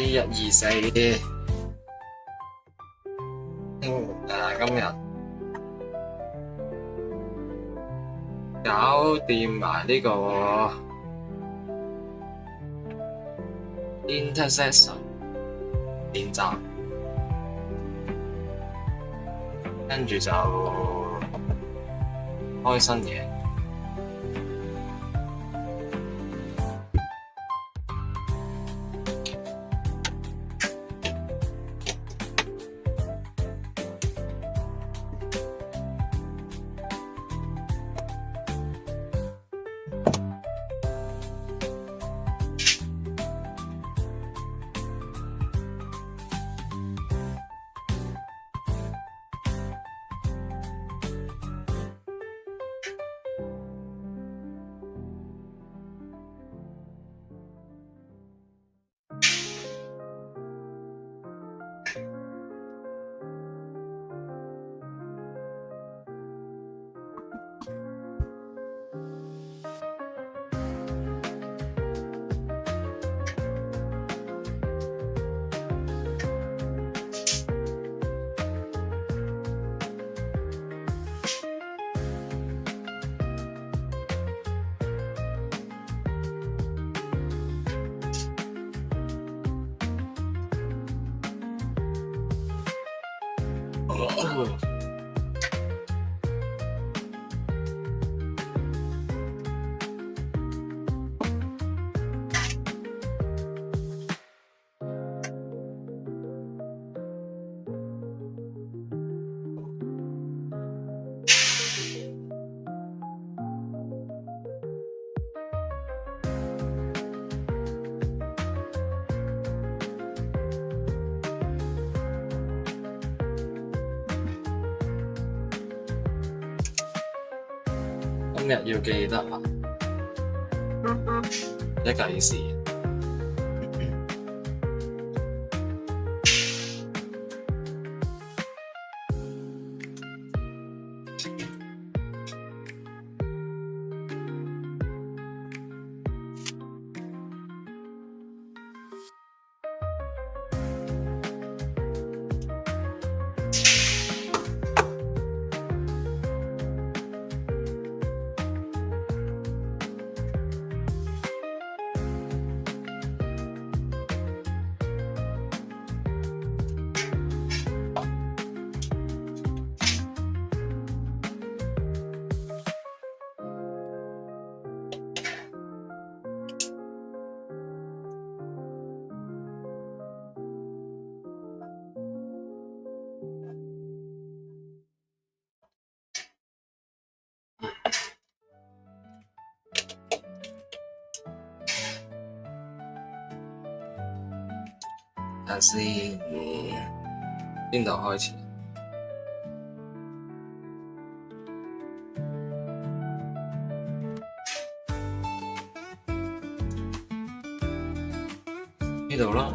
一日二四，今日搞掂埋呢個 intersection 練習，跟住就開新嘢。今日要記得一計時。睇下先，邊度開始？呢度啦。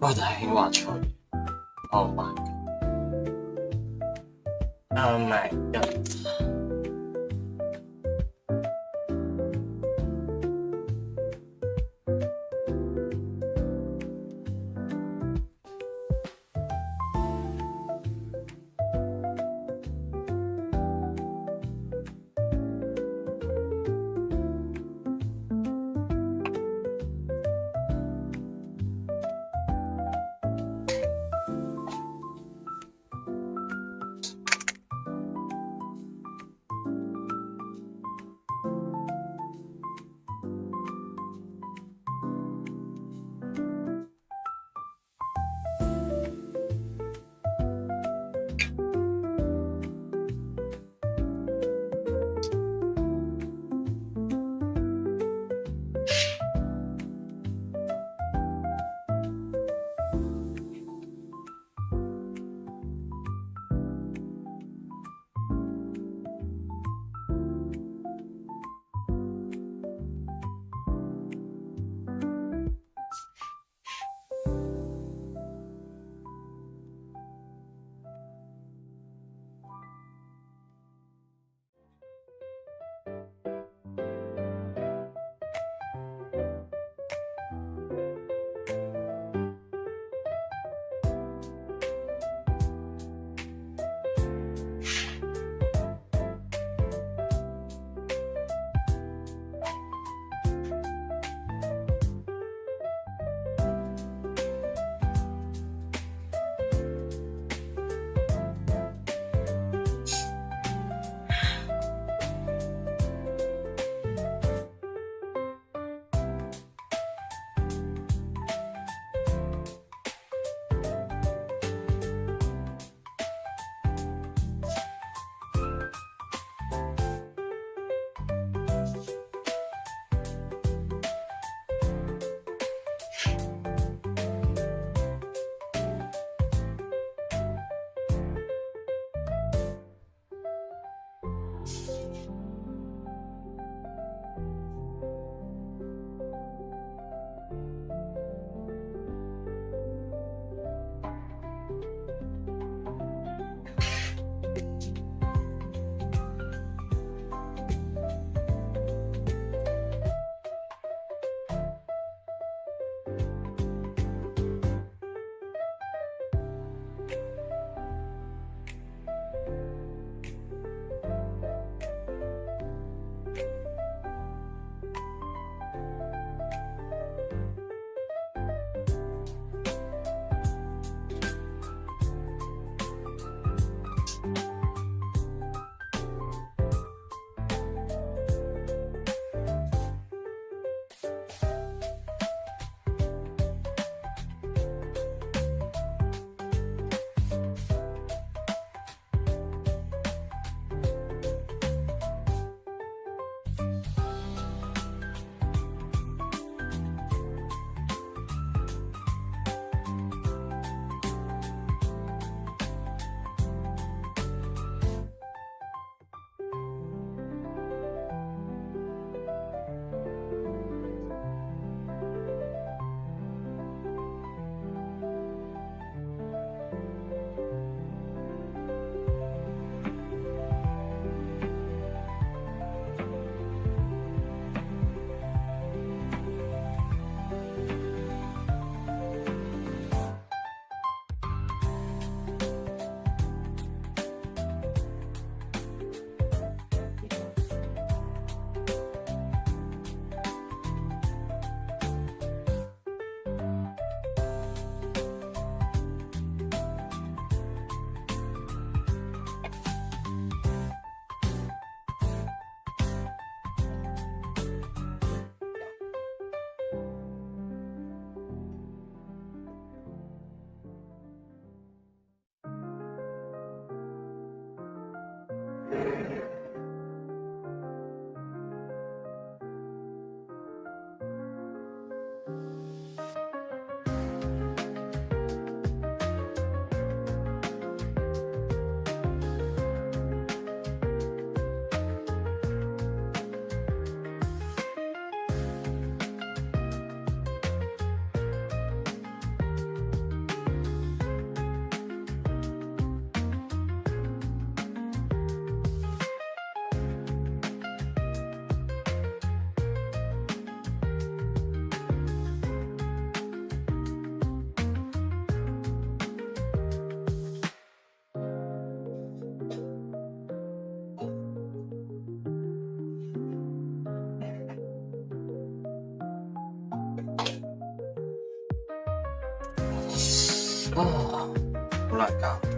我台羽球员。Oh my god. Oh my god. 嗯乱搞。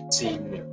1秒。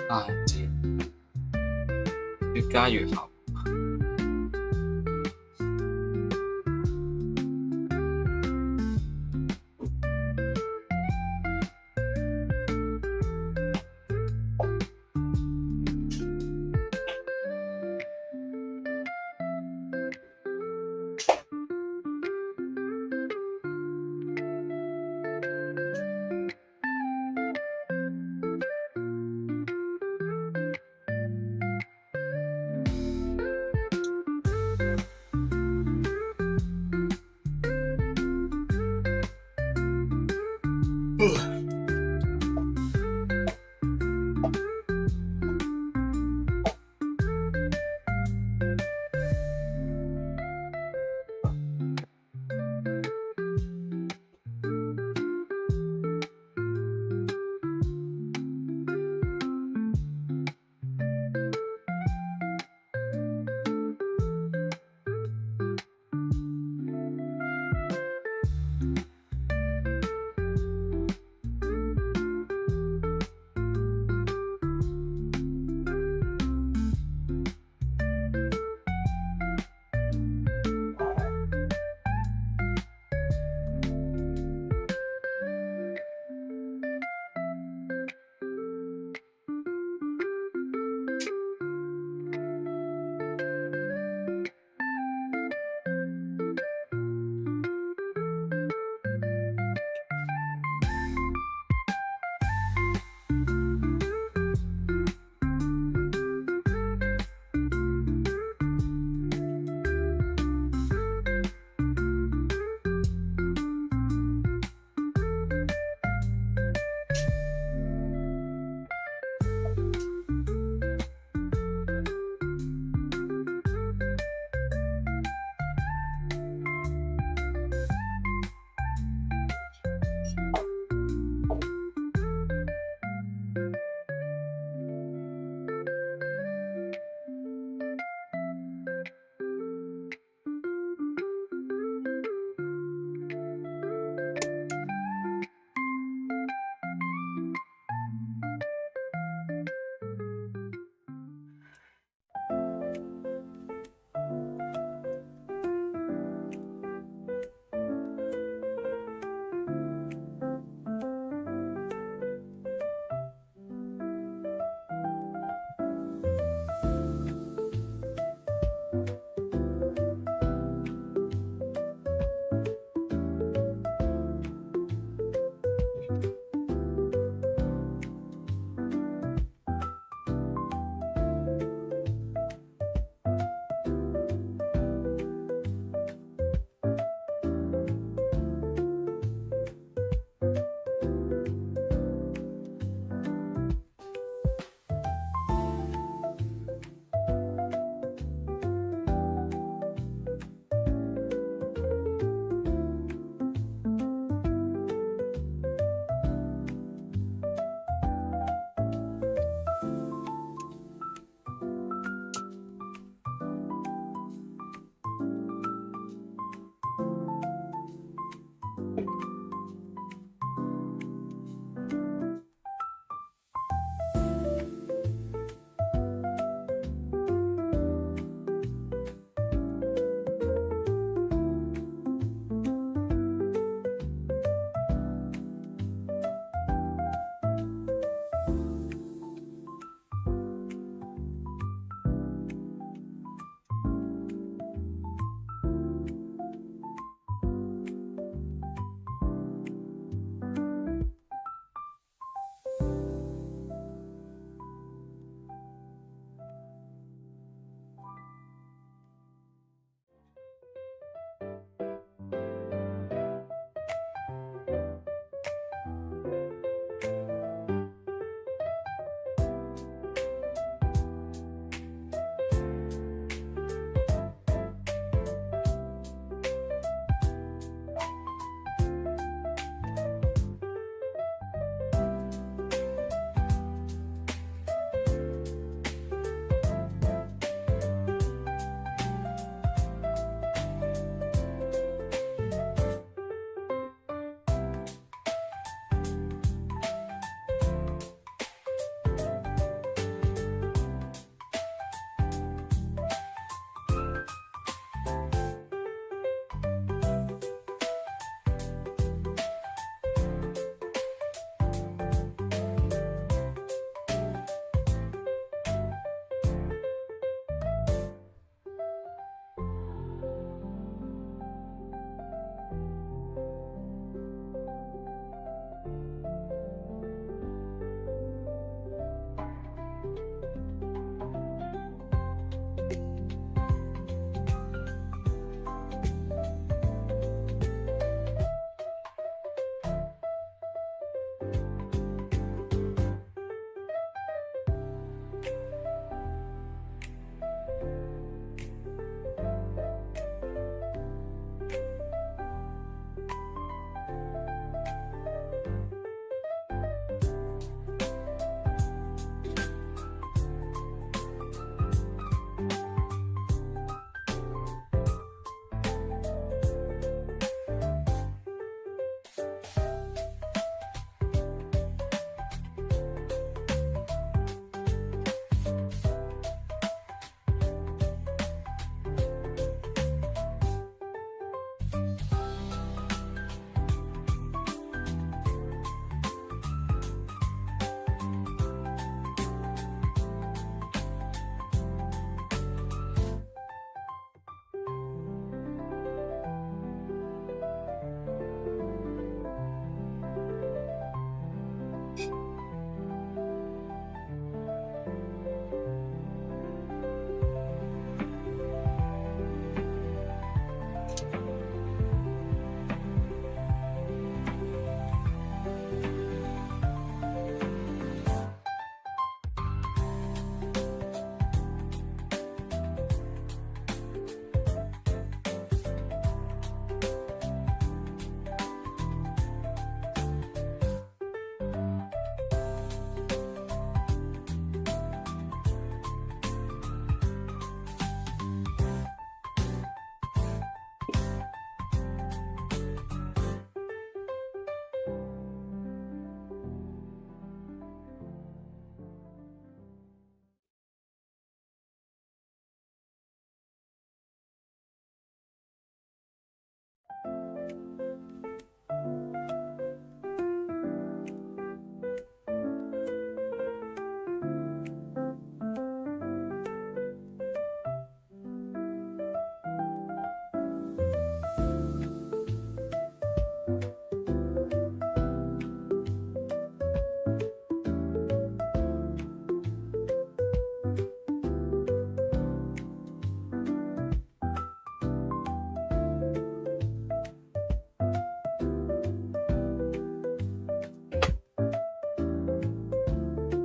啊，越加越好。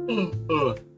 嗯嗯。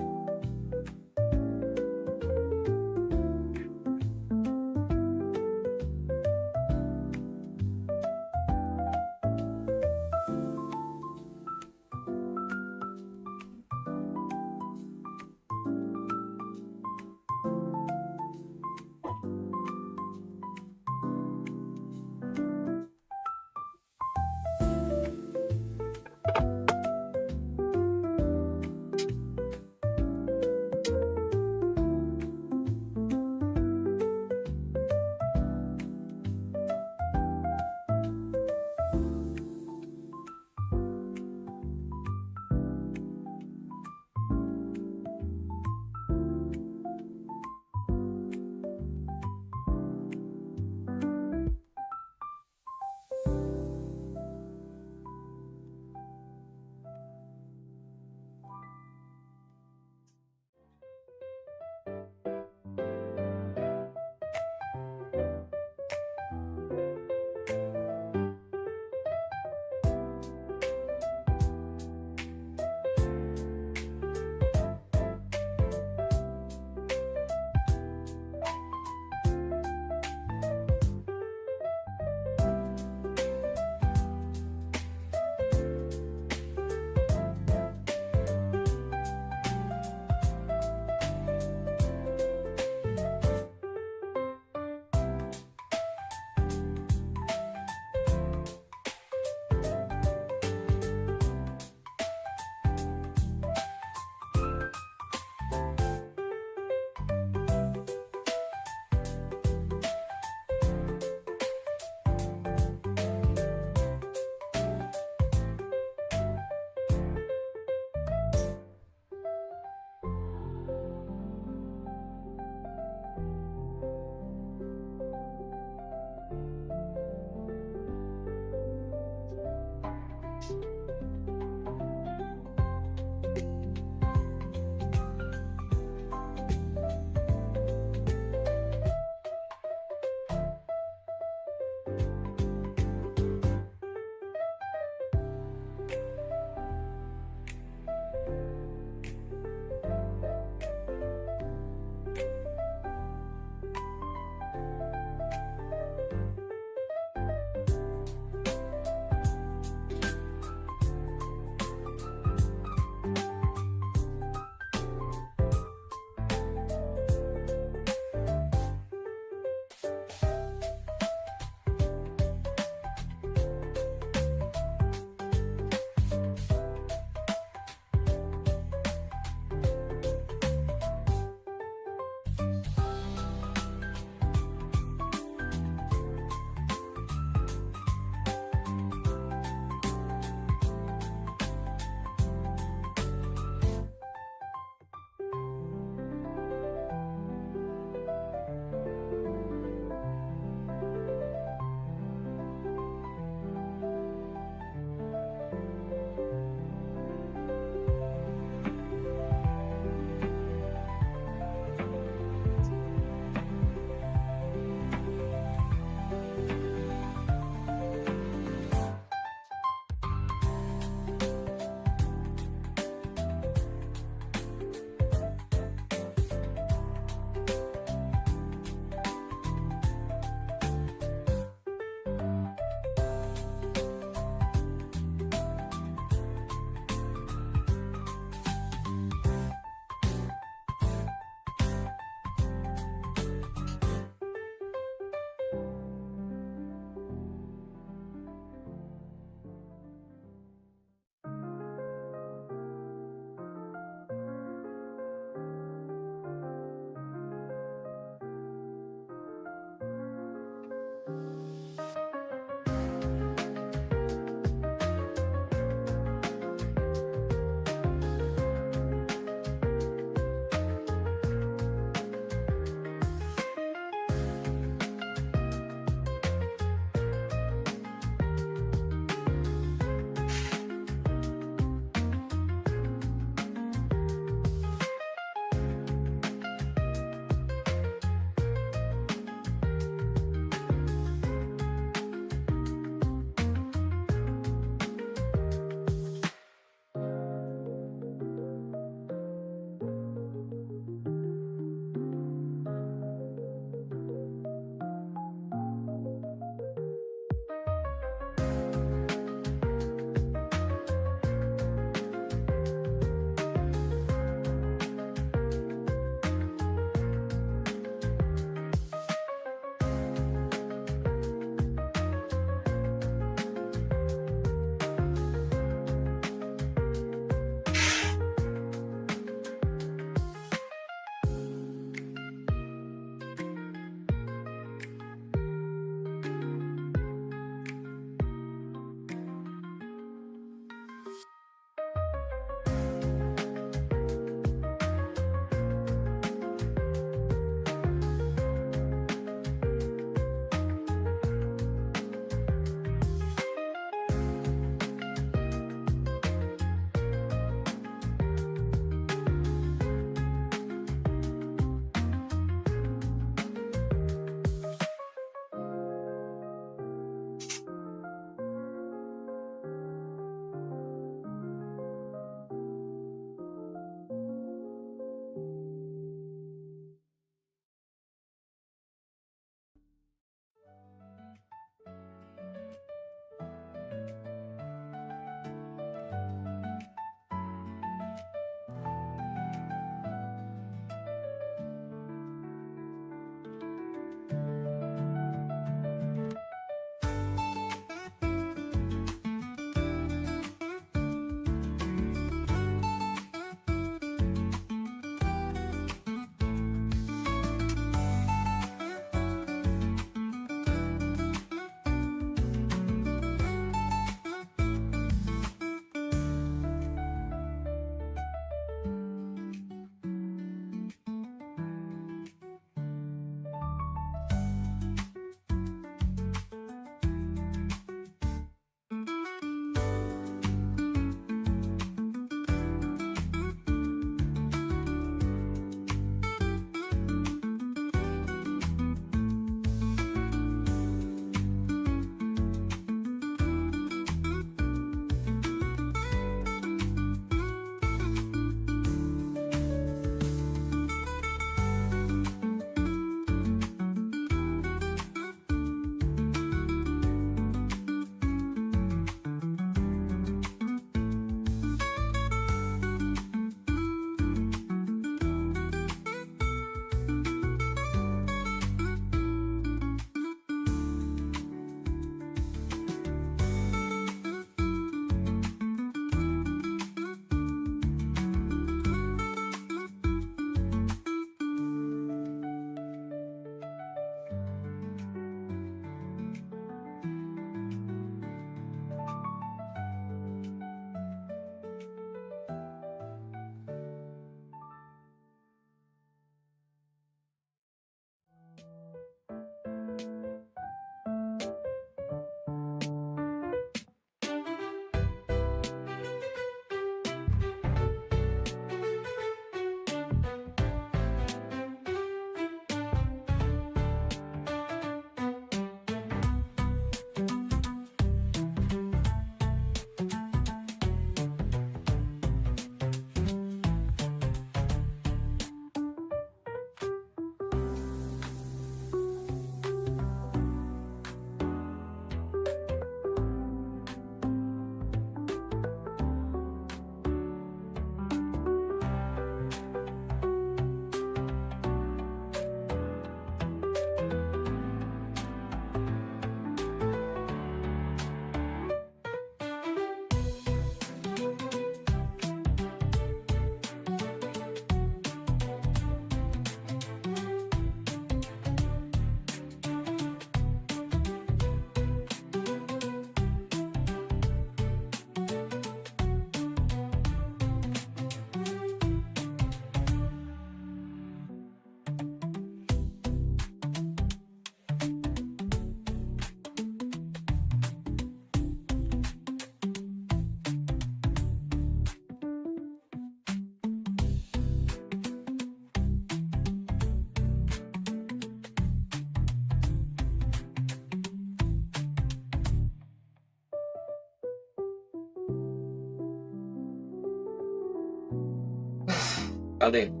教练。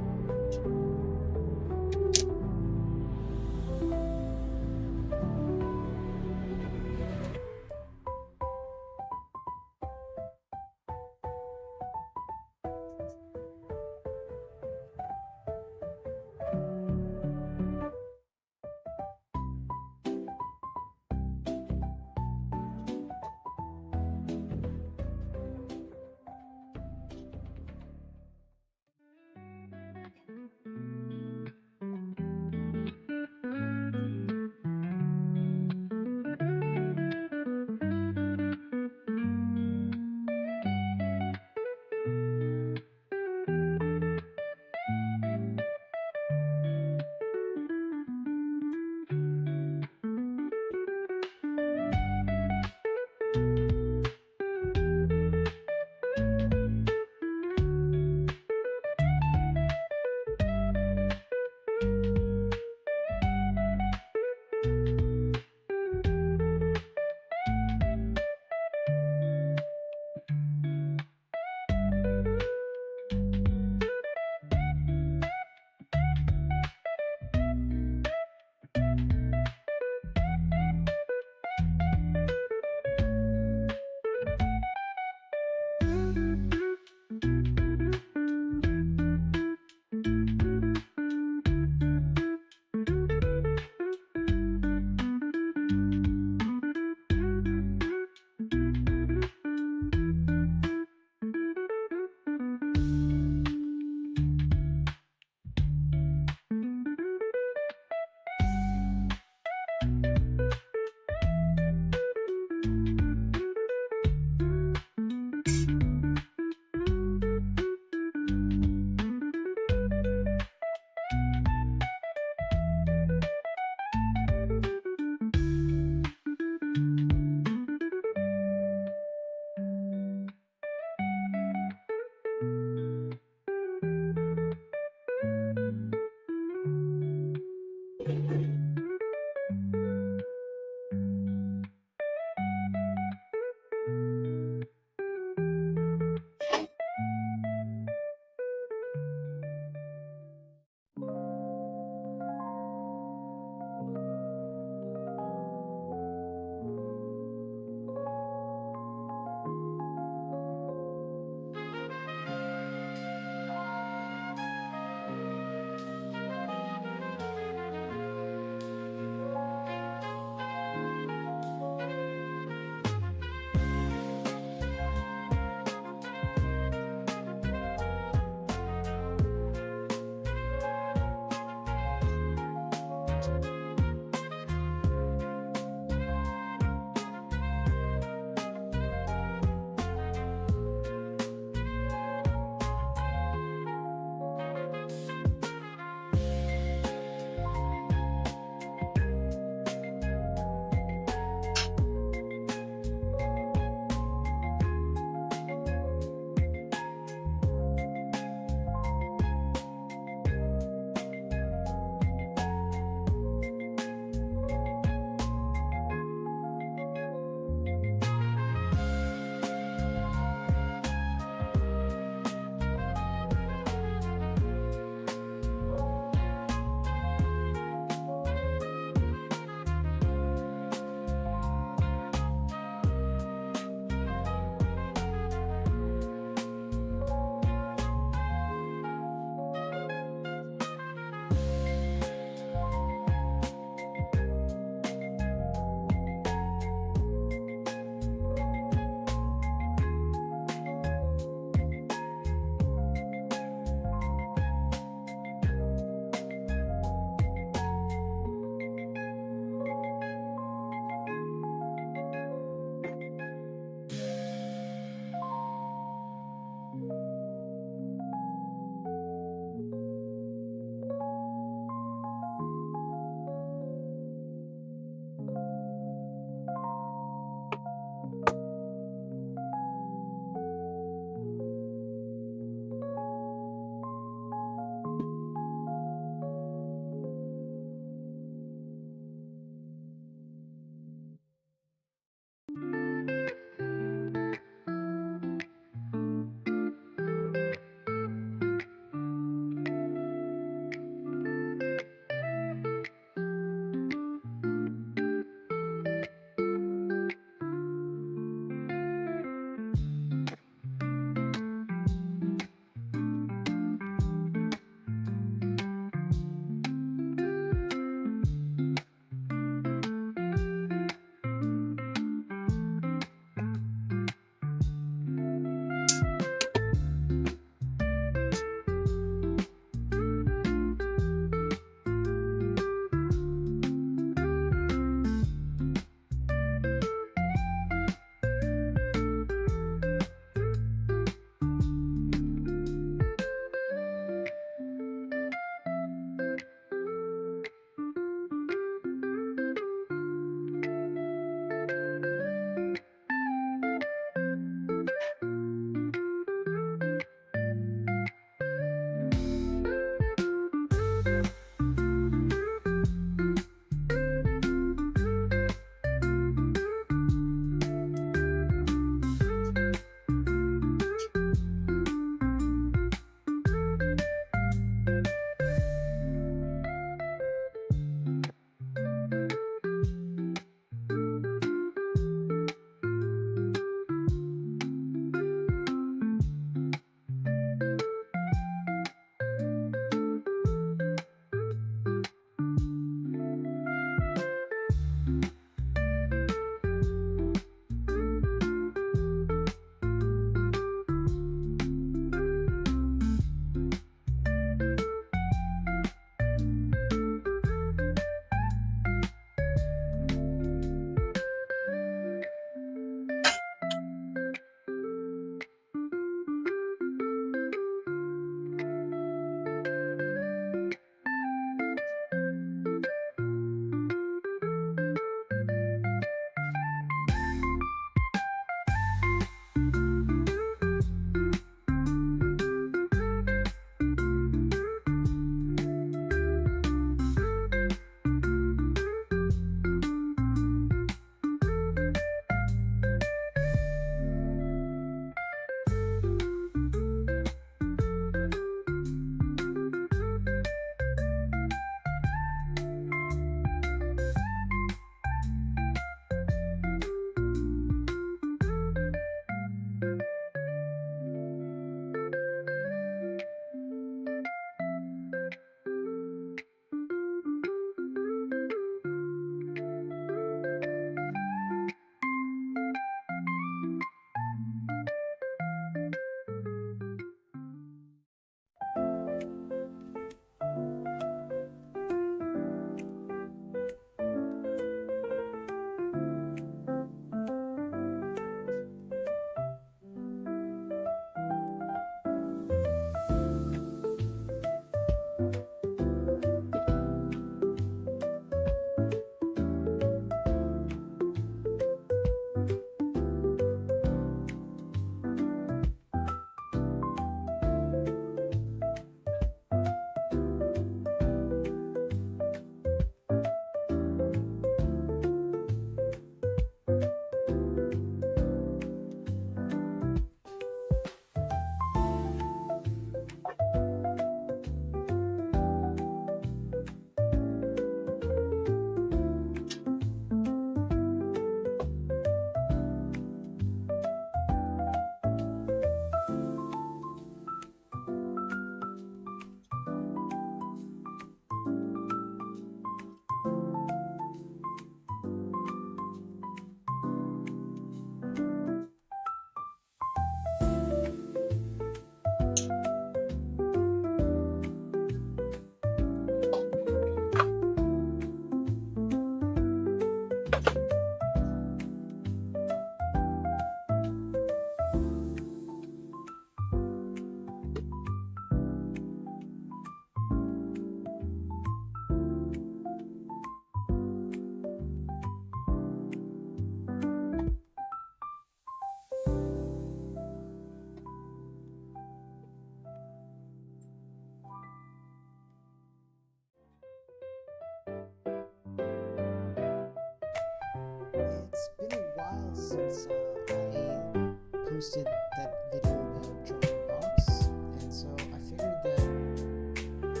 since I posted that video about drawing a box, and so I figured that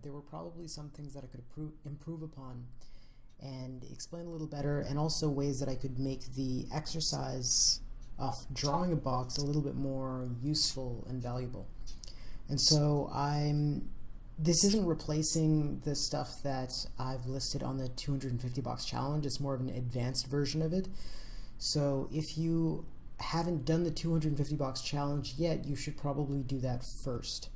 there were probably some things that I could improve upon and explain a little better, and also ways that I could make the exercise of drawing a box a little bit more useful and valuable. And so this isn't replacing the stuff that I've listed on the 250 box challenge. It's more of an advanced version of it. So if you haven't done the 250 box challenge yet, you should probably do that first.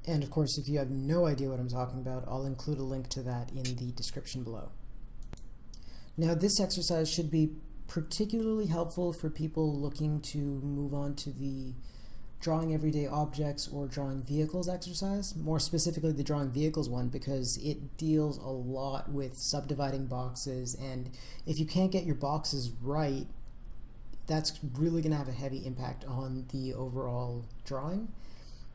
And of course, if you have no idea what I'm talking about, I'll include a link to that in the description below. Now, this exercise should be particularly helpful for people looking to move on to the drawing everyday objects or drawing vehicles exercise, more specifically the drawing vehicles one, because it deals a lot with subdividing boxes, and if you can't get your boxes right, that's really going to have a heavy impact on the overall drawing.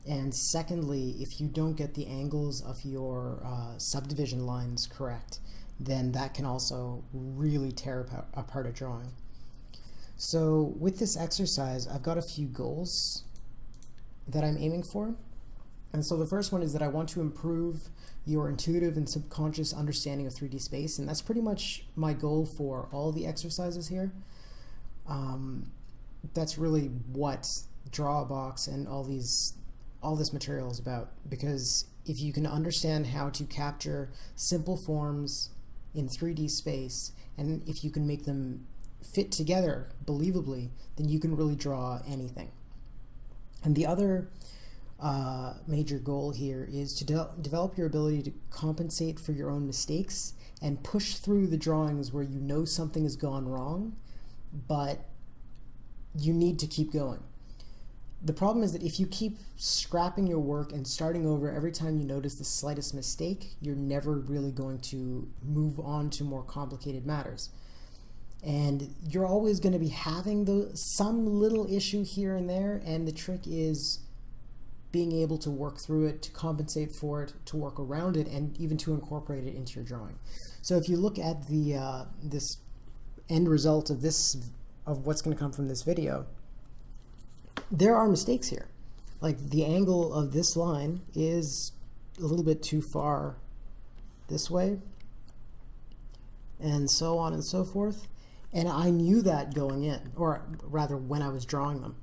And secondly, if you don't get the angles of your subdivision lines correct, then that can also really tear apart a drawing. So with this exercise, I've got a few goals that I'm aiming for. And so the first one is that I want to improve your intuitive and subconscious understanding of 3D space, and that's pretty much my goal for all the exercises here. That's really what Draw a Box and all this material is about, because if you can understand how to capture simple forms in 3D space, and if you can make them fit together believably, then you can really draw anything. And the other major goal here is to develop your ability to compensate for your own mistakes and push through the drawings where you know something has gone wrong, but you need to keep going. The problem is that if you keep scrapping your work and starting over every time you notice the slightest mistake, you're never really going to move on to more complicated matters. And you're always going to be having some little issue here and there, and the trick is being able to work through it, to compensate for it, to work around it, and even to incorporate it into your drawing. So if you look at the this end result of what's going to come from this video, there are mistakes here. Like the angle of this line is a little bit too far this way, and so on and so forth. And I knew that going in, or rather when I was drawing them.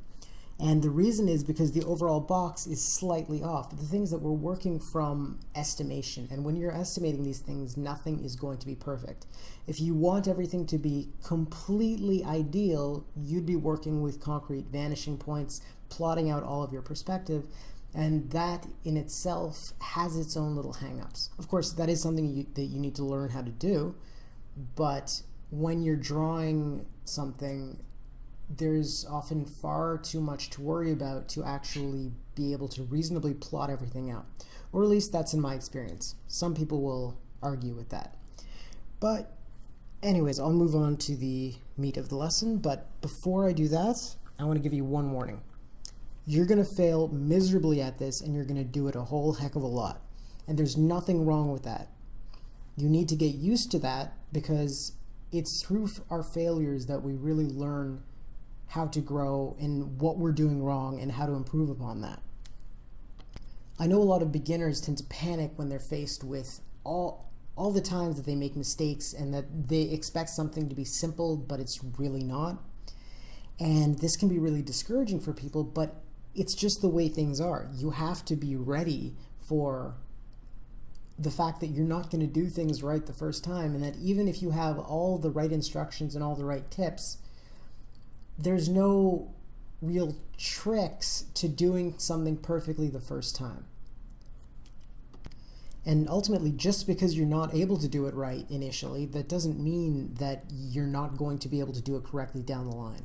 And the reason is because the overall box is slightly off. The things that we're working from estimation, and when you're estimating these things, nothing is going to be perfect. If you want everything to be completely ideal, you'd be working with concrete vanishing points, plotting out all of your perspective, and that in itself has its own little hang-ups. Of course, that is something that you need to learn how to do, but when you're drawing something, there's often far too much to worry about to actually be able to reasonably plot everything out. Or at least that's in my experience. Some people will argue with that. But anyways, I'll move on to the meat of the lesson. But before I do that, I want to give you one warning. You're going to fail miserably at this, and you're going to do it a whole heck of a lot. And there's nothing wrong with that. You need to get used to that, because it's through our failures that we really learn how to grow and what we're doing wrong and how to improve upon that. I know a lot of beginners tend to panic when they're faced with all the times that they make mistakes and that they expect something to be simple, but it's really not. And this can be really discouraging for people, but it's just the way things are. You have to be ready for the fact that you're not going to do things right the first time, and that even if you have all the right instructions and all the right tips, there's no real tricks to doing something perfectly the first time. And ultimately, just because you're not able to do it right initially, that doesn't mean that you're not going to be able to do it correctly down the line.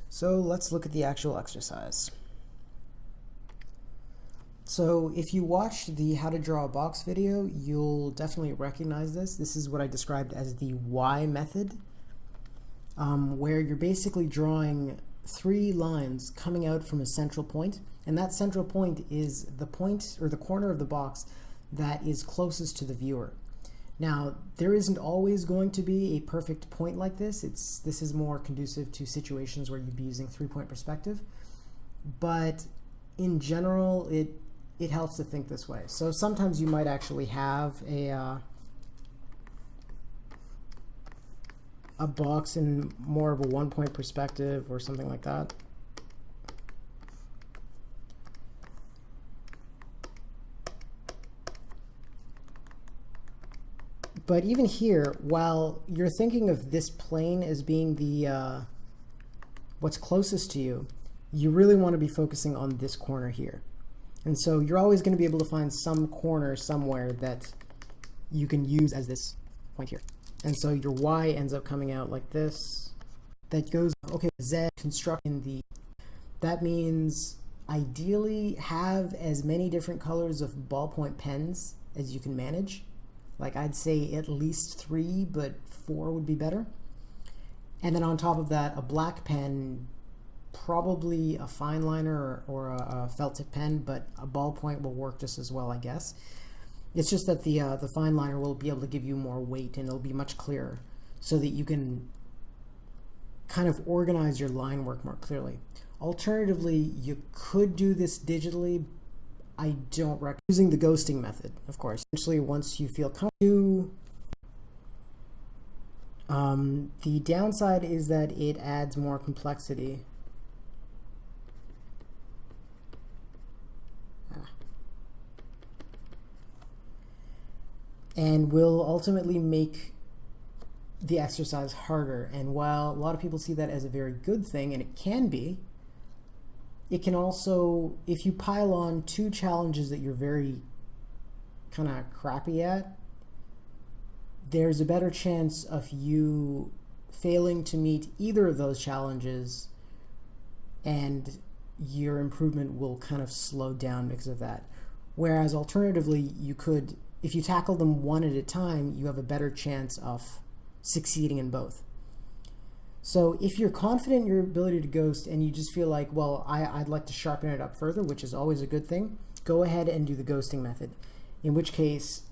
So let's look at the actual exercise. So if you watch the How to Draw a Box video, you'll definitely recognize this. This is what I described as the Y method, where you're basically drawing 3 lines coming out from a central point, and that central point is the point or the corner of the box that is closest to the viewer. Now, there isn't always going to be a perfect point like this. This is more conducive to situations where you'd be using three-point perspective. But in general, it helps to think this way. So sometimes you might actually have a box in more of a one-point perspective or something like that. But even here, while you're thinking of this plane as being the what's closest to you, you really want to be focusing on this corner here. And so you're always going to be able to find some corner somewhere that you can use as this point here. And so your Y ends up coming out like this. That goes, okay, Z construct in the, that means ideally have as many different colors of ballpoint pens as you can manage. Like I'd say at least 3, but 4 would be better. And then on top of that, a black pen, probably a fine liner or a felt tip pen, but a ballpoint will work just as well, I guess. It's just that the fine liner will be able to give you more weight and it'll be much clearer so that you can kind of organize your line work more clearly. Alternatively, you could do this digitally. I don't recommend using the ghosting method, of course. Essentially, once you feel comfortable, the downside is that it adds more complexity. And will ultimately make the exercise harder. And while a lot of people see that as a very good thing, and it can be, it can also, if you pile on 2 challenges that you're very kind of crappy at, there's a better chance of you failing to meet either of those challenges, and your improvement will kind of slow down because of that. Whereas alternatively, you could, if you tackle them one at a time, you have a better chance of succeeding in both. So if you're confident in your ability to ghost and you just feel like, well, I'd like to sharpen it up further, which is always a good thing, go ahead and do the ghosting method. In which case,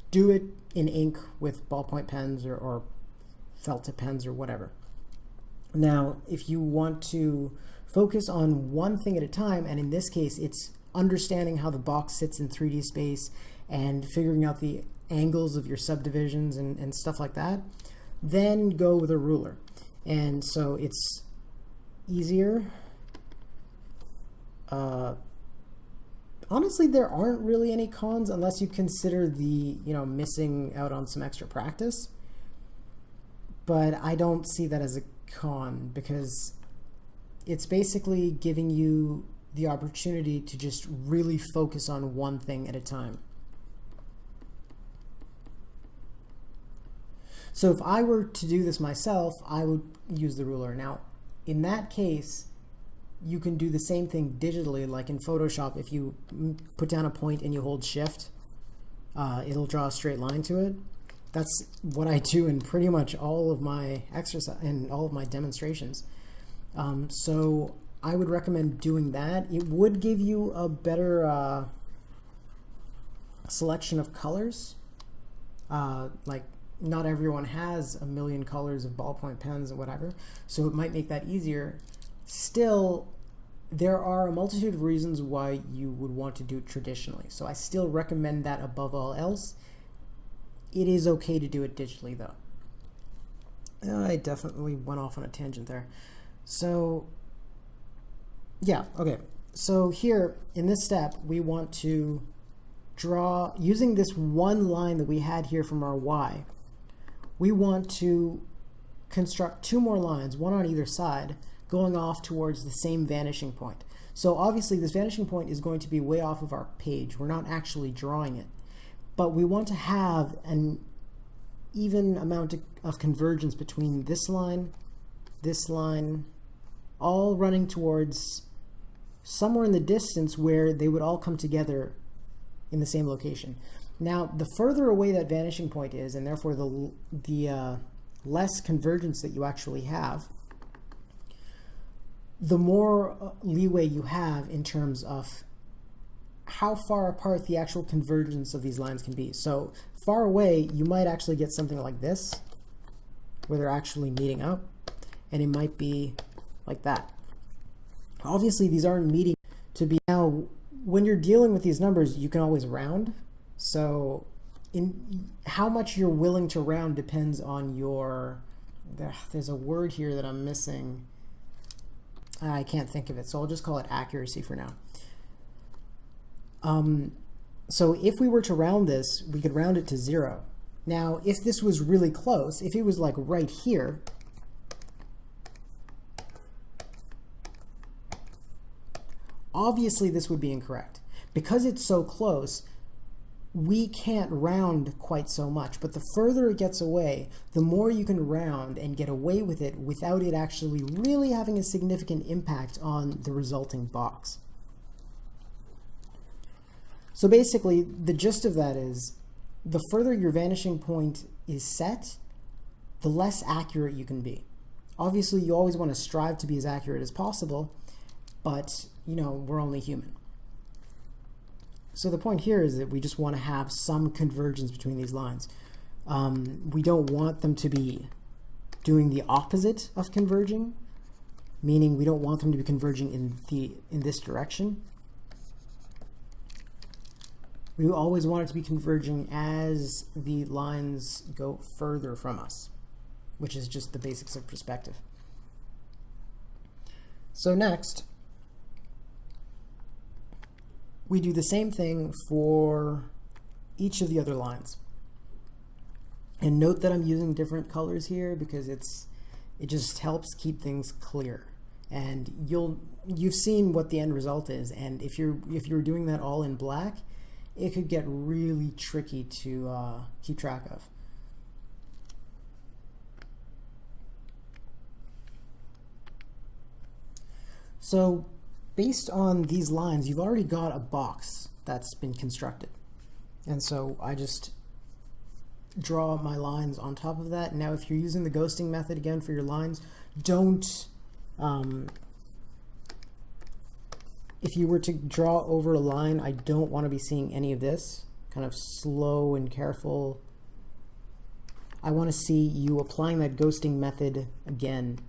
do it in ink with ballpoint pens or felt tip pens or whatever. Now, if you want to focus on one thing at a time, and in this case, it's understanding how the box sits in 3D space and figuring out the angles of your subdivisions and stuff like that, then go with a ruler. And so it's easier. Honestly, there aren't really any cons unless you consider the, missing out on some extra practice. But I don't see that as a con because it's basically giving you the opportunity to just really focus on one thing at a time. So if I were to do this myself, I would use the ruler. Now, in that case, you can do the same thing digitally, like in Photoshop. If you put down a point and you hold Shift, it'll draw a straight line to it. That's what I do in pretty much all of my exercise and all of my demonstrations. So I would recommend doing that. It would give you a better selection of colors. Like not everyone has a million colors of ballpoint pens and whatever, so it might make that easier. Still, there are a multitude of reasons why you would want to do it traditionally. So I still recommend that above all else. It is okay to do it digitally though. I definitely went off on a tangent there. So yeah, okay. So here in this step, we want to draw, using this one line that we had here from our Y, we want to construct 2 more lines, one on either side, going off towards the same vanishing point. So obviously this vanishing point is going to be way off of our page. We're not actually drawing it. But we want to have an even amount of convergence between this line, all running towards somewhere in the distance where they would all come together in the same location. Now, the further away that vanishing point is, and therefore the less convergence that you actually have, the more leeway you have in terms of how far apart the actual convergence of these lines can be. So far away, you might actually get something like this, where they're actually meeting up, and it might be like that. Obviously, these aren't meeting to be. Now, when you're dealing with these numbers, you can always round. So in how much you're willing to round depends on your, there's a word here that I'm missing. I can't think of it, so I'll just call it accuracy for now. So if we were to round this, we could round it to 0. Now, if this was really close, if it was like right here, obviously this would be incorrect. Because it's so close, we can't round quite so much, but the further it gets away, the more you can round and get away with it without it actually really having a significant impact on the resulting box. So basically, the gist of that is, the further your vanishing point is set, the less accurate you can be. Obviously, you always want to strive to be as accurate as possible, but, you know, we're only human. So the point here is that we just want to have some convergence between these lines. We don't want them to be doing the opposite of converging, meaning we don't want them to be converging in this direction. We always want it to be converging as the lines go further from us, which is just the basics of perspective. So next, we do the same thing for each of the other lines. And note that I'm using different colors here because it just helps keep things clear. And you've seen what the end result is, and if you're doing that all in black, it could get really tricky to keep track of. So based on these lines, you've already got a box that's been constructed. And so I just draw my lines on top of that. Now, if you're using the ghosting method again for your lines, don't, if you were to draw over a line, I don't want to be seeing any of this. Kind of slow and careful. I want to see you applying that ghosting method again.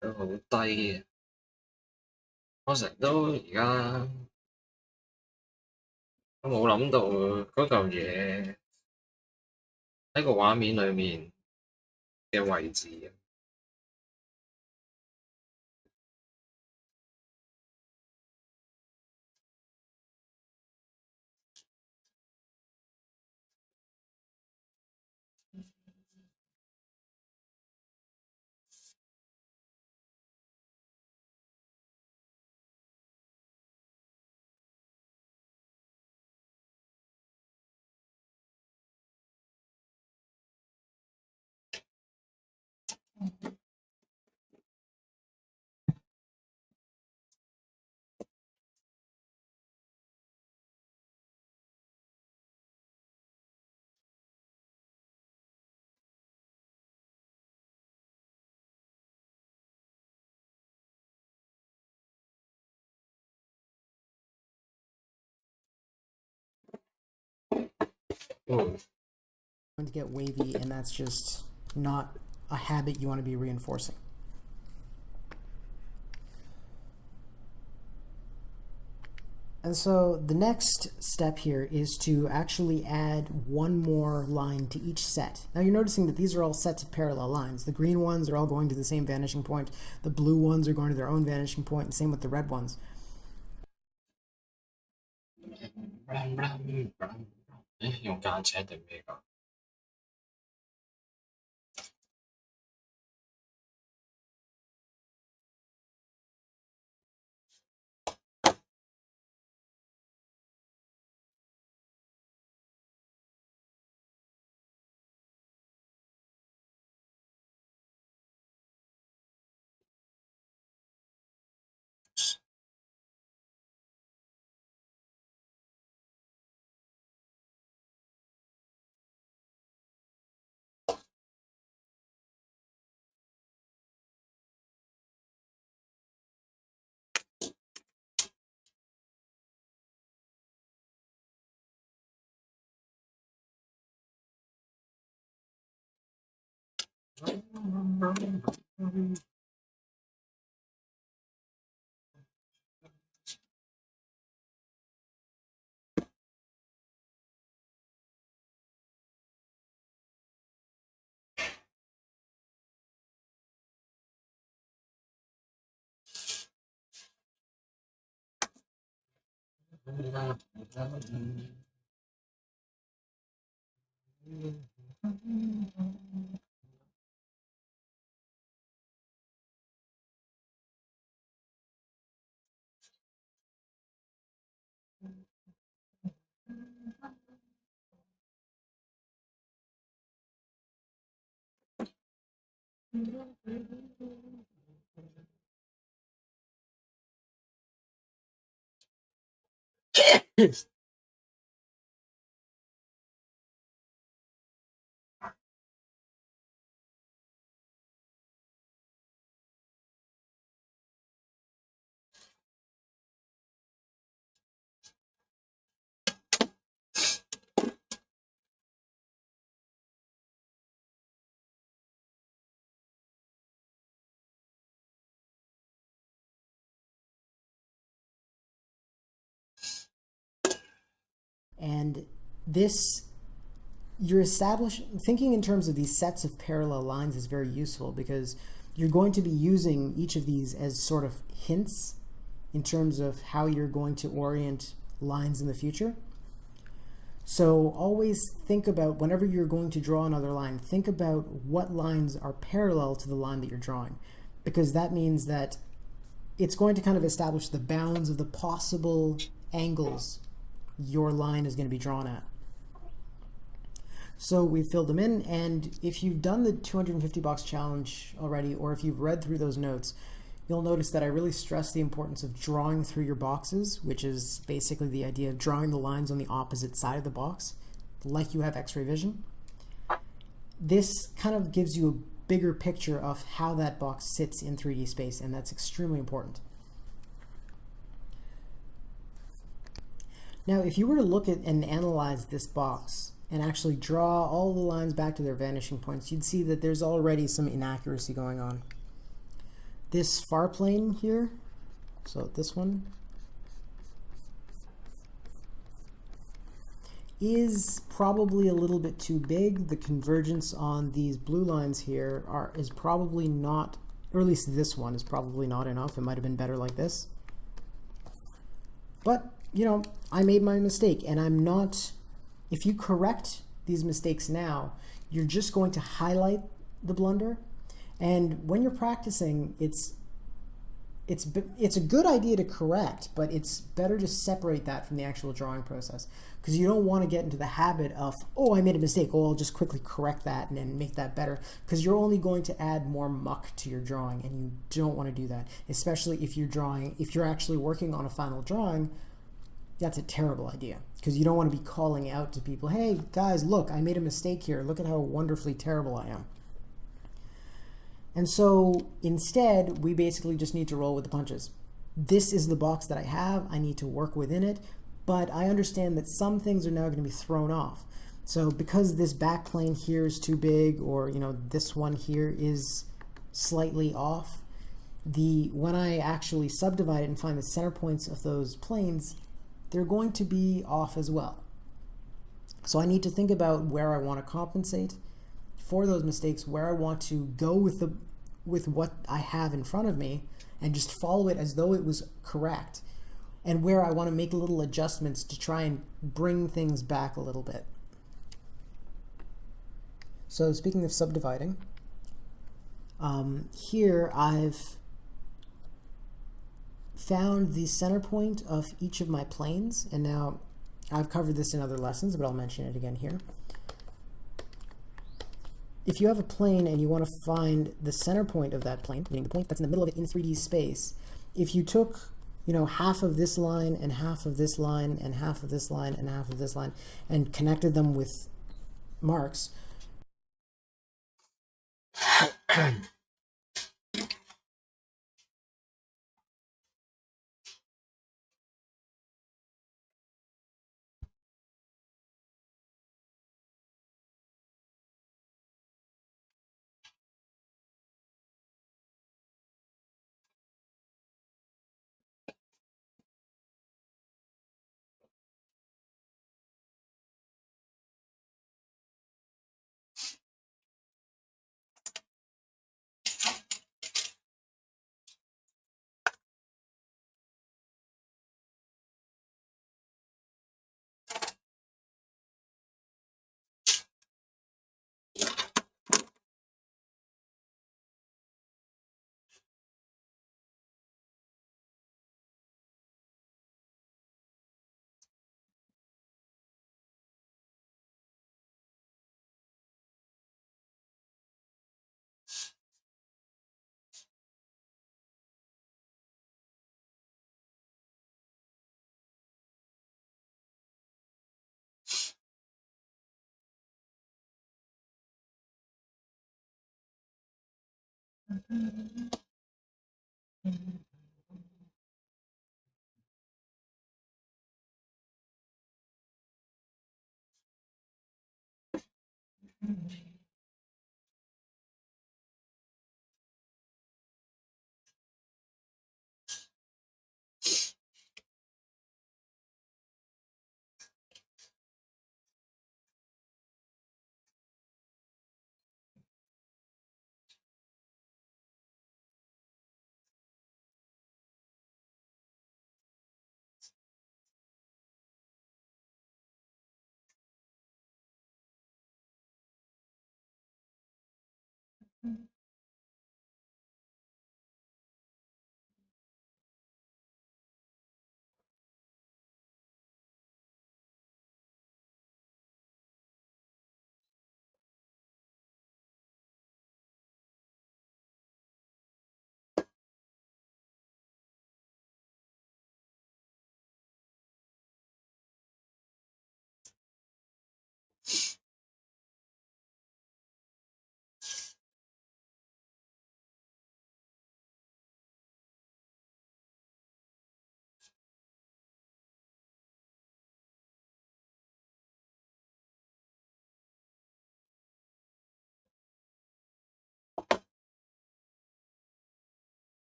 都好低嘅。我成日都而家都冇諗到嗰嚿嘢喺個畫面裏面嘅位置。嗯 Going to get wavy, and that's just not a habit you want to be reinforcing. And so the next step here is to actually add one more line to each set. Now you're noticing that these are all sets of parallel lines. The green ones are all going to the same vanishing point. The blue ones are going to their own vanishing point, and same with the red ones. 用間尺定咩㗎？ And this, thinking in terms of these sets of parallel lines is very useful because you're going to be using each of these as sort of hints in terms of how you're going to orient lines in the future. So always think about, whenever you're going to draw another line, think about what lines are parallel to the line that you're drawing, because that means that it's going to kind of establish the bounds of the possible angles your line is going to be drawn at. So we've filled them in, and if you've done the 250 box challenge already, or if you've read through those notes, you'll notice that I really stress the importance of drawing through your boxes, which is basically the idea of drawing the lines on the opposite side of the box, like you have X-ray vision. This kind of gives you a bigger picture of how that box sits in 3D space, and that's extremely important. Now, if you were to look at and analyze this box and actually draw all the lines back to their vanishing points, you'd see that there's already some inaccuracy going on. This far plane here, so this one, is probably a little bit too big. The convergence on these blue lines here is probably not, or at least this one is probably not enough. It might have been better like this. But, you know, I made my mistake, and I'm not, if you correct these mistakes now, you're just going to highlight the blunder. And when you're practicing, it's a good idea to correct, but it's better to separate that from the actual drawing process, because you don't want to get into the habit of, oh, I made a mistake, oh, I'll just quickly correct that and then make that better, because you're only going to add more muck to your drawing, and you don't want to do that, especially if you're actually working on a final drawing. That's a terrible idea, because you don't want to be calling out to people, hey guys, look, I made a mistake here, look at how wonderfully terrible I am. And so instead, we basically just need to roll with the punches. This is the box that I have. I need to work within it, but I understand that some things are now going to be thrown off. So because this back plane here is too big, or this one here is slightly off, when I actually subdivide it and find the center points of those planes, they're going to be off as well. So I need to think about where I want to compensate for those mistakes, where I want to go with what I have in front of me and just follow it as though it was correct, and where I want to make little adjustments to try and bring things back a little bit. So speaking of subdividing, here I've found the center point of each of my planes, and now I've covered this in other lessons, but I'll mention it again here. If you have a plane and you want to find the center point of that plane, meaning the point that's in the middle of it in 3D space, if you took, half of this line and half of this line and half of this line and half of this line and connected them with marks,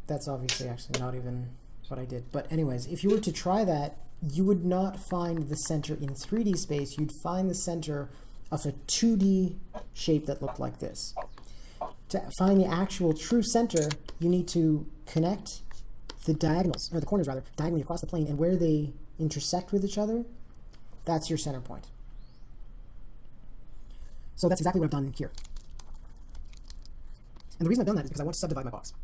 That's obviously actually not even what I did. But anyways, if you were to try that, you would not find the center in 3D space. You'd find the center of a 2D shape that looked like this. To find the actual true center, you need to connect the diagonals, or the corners rather, diagonally across the plane, and where they intersect with each other, that's your center point. So that's exactly what I've done here. And the reason I've done that is because I want to subdivide my box.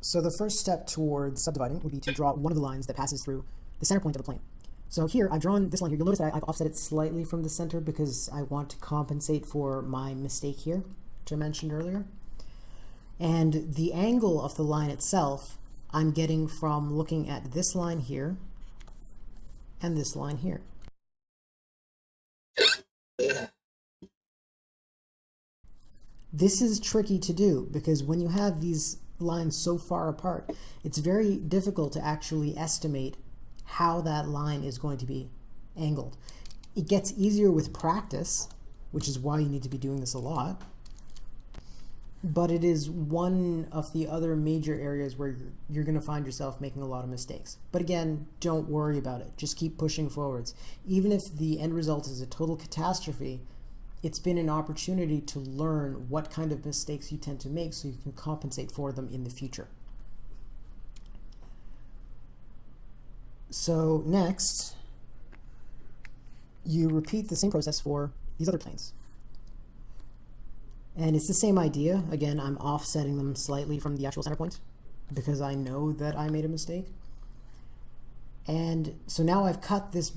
So the first step towards subdividing would be to draw one of the lines that passes through the center point of the plane. So here, I've drawn this line here. You'll notice that I've offset it slightly from the center because I want to compensate for my mistake here, which I mentioned earlier. And the angle of the line itself, I'm getting from looking at this line here and this line here. This is tricky to do because when you have these lines so far apart, it's very difficult to actually estimate how that line is going to be angled. It gets easier with practice, which is why you need to be doing this a lot, but it is one of the other major areas where you're going to find yourself making a lot of mistakes. But again, don't worry about it. Just keep pushing forwards. Even if the end result is a total catastrophe, it's been an opportunity to learn what kind of mistakes you tend to make so you can compensate for them in the future. So next, you repeat the same process for these other planes. And it's the same idea. Again, I'm offsetting them slightly from the actual center point because I know that I made a mistake. And so now I've cut this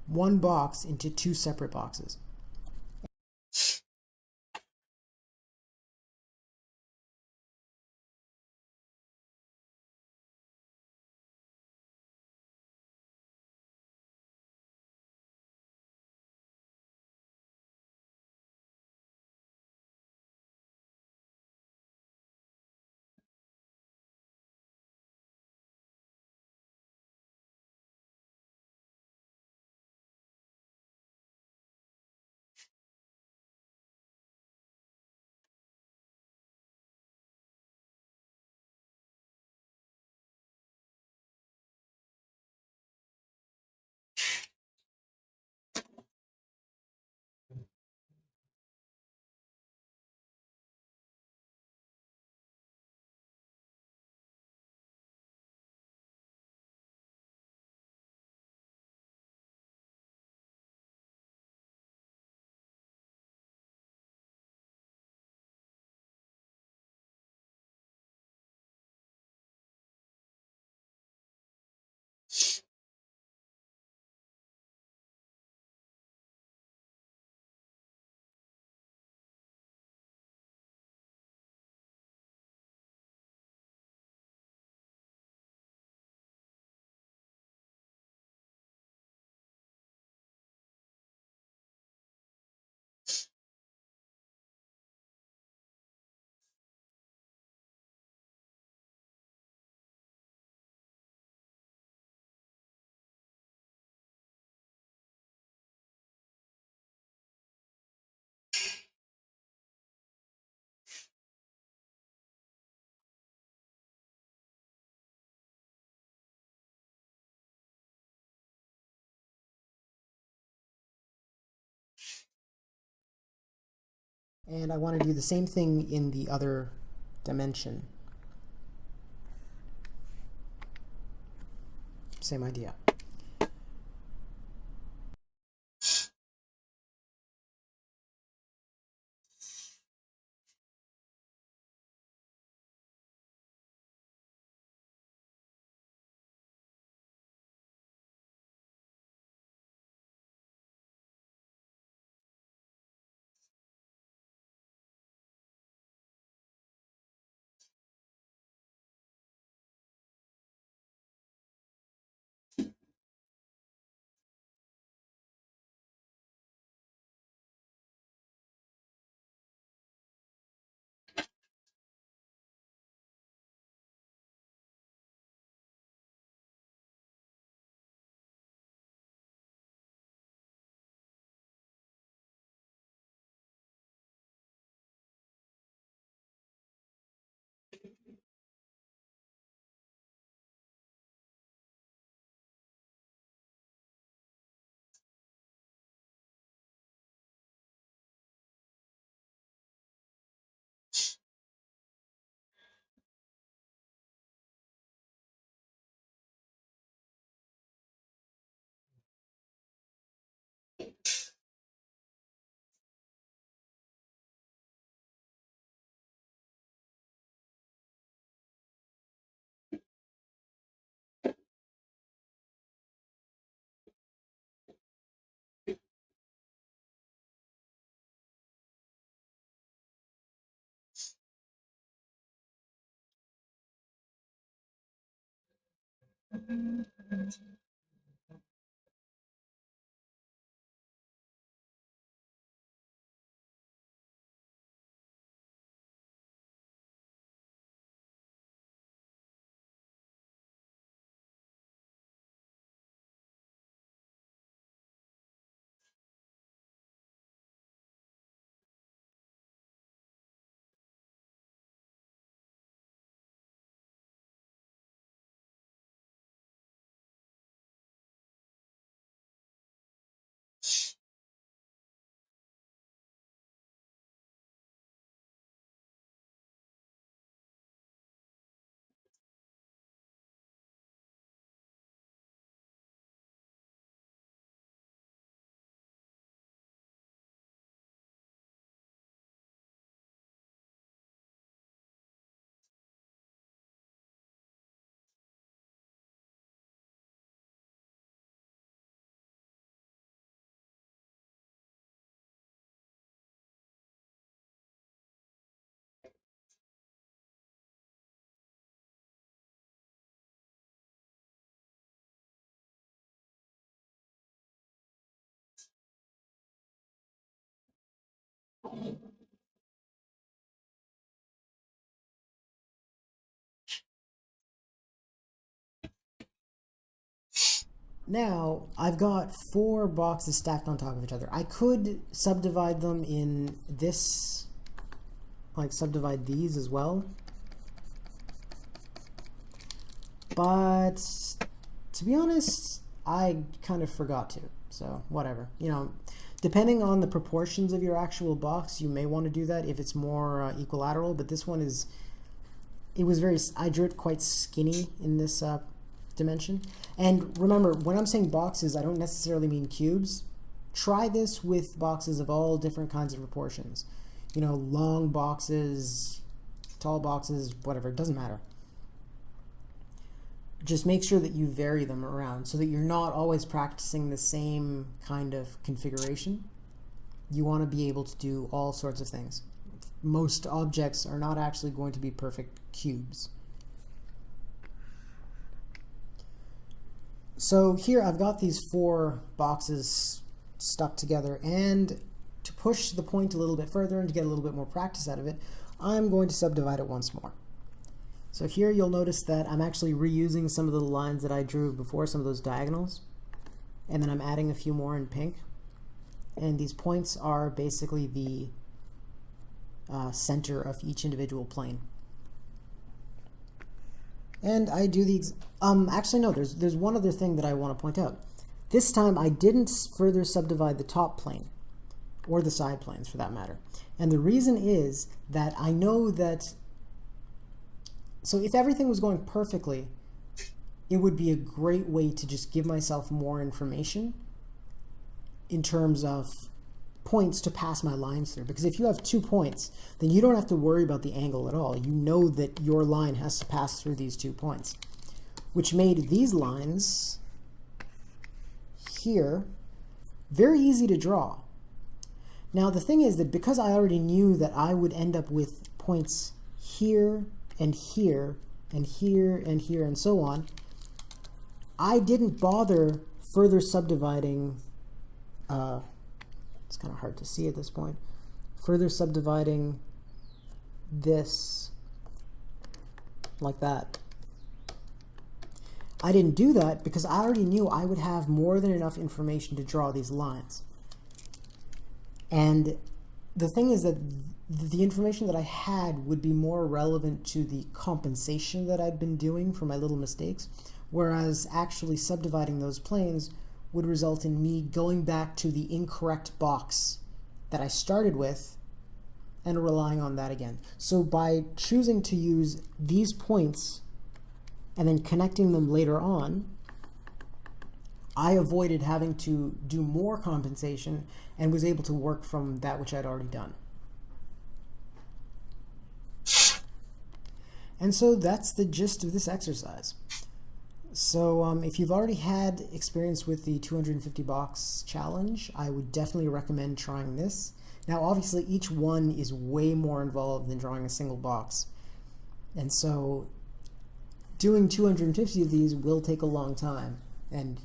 one box into two separate boxes. And I want to do the same thing in the other dimension. Same idea. Now, I've got 4 boxes stacked on top of each other. I could subdivide them in this, like subdivide these as well. But to be honest, I kind of forgot to. So whatever, depending on the proportions of your actual box, you may want to do that if it's more equilateral. But this one I drew it quite skinny in this dimension. And remember, when I'm saying boxes, I don't necessarily mean cubes. Try this with boxes of all different kinds of proportions. Long boxes, tall boxes, whatever, it doesn't matter. Just make sure that you vary them around so that you're not always practicing the same kind of configuration. You want to be able to do all sorts of things. Most objects are not actually going to be perfect cubes. So here I've got these 4 boxes stuck together, and to push the point a little bit further and to get a little bit more practice out of it, I'm going to subdivide it once more. So here you'll notice that I'm actually reusing some of the lines that I drew before, some of those diagonals, and then I'm adding a few more in pink. And these points are basically the center of each individual plane. And I do these, actually no, there's one other thing that I want to point out. This time I didn't further subdivide the top plane, or the side planes for that matter. And the reason is that I know that, so if everything was going perfectly, it would be a great way to just give myself more information in terms of points to pass my lines through. Because if you have 2 points, then you don't have to worry about the angle at all. You know that your line has to pass through these 2 points, which made these lines here very easy to draw. Now the thing is that because I already knew that I would end up with points here and here and here and here and so on, I didn't bother further subdividing, it's kind of hard to see at this point, further subdividing this like that. I didn't do that because I already knew I would have more than enough information to draw these lines. And the thing is that the information that I had would be more relevant to the compensation that I'd been doing for my little mistakes, whereas actually subdividing those planes would result in me going back to the incorrect box that I started with and relying on that again. So by choosing to use these points and then connecting them later on, I avoided having to do more compensation and was able to work from that which I'd already done. And so that's the gist of this exercise. So if you've already had experience with the 250 box challenge, I would definitely recommend trying this. Now obviously each one is way more involved than drawing a single box. And so doing 250 of these will take a long time. And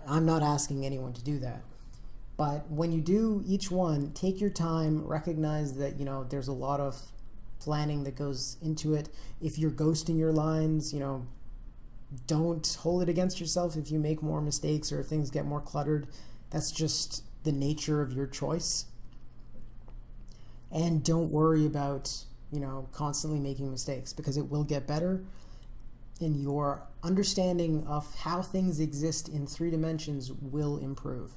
I'm not asking anyone to do that. But when you do each one, take your time, recognize that, there's a lot of planning that goes into it. If you're ghosting your lines, don't hold it against yourself if you make more mistakes or if things get more cluttered. That's just the nature of your choice. And don't worry about, constantly making mistakes, because it will get better. And your understanding of how things exist in 3 dimensions will improve.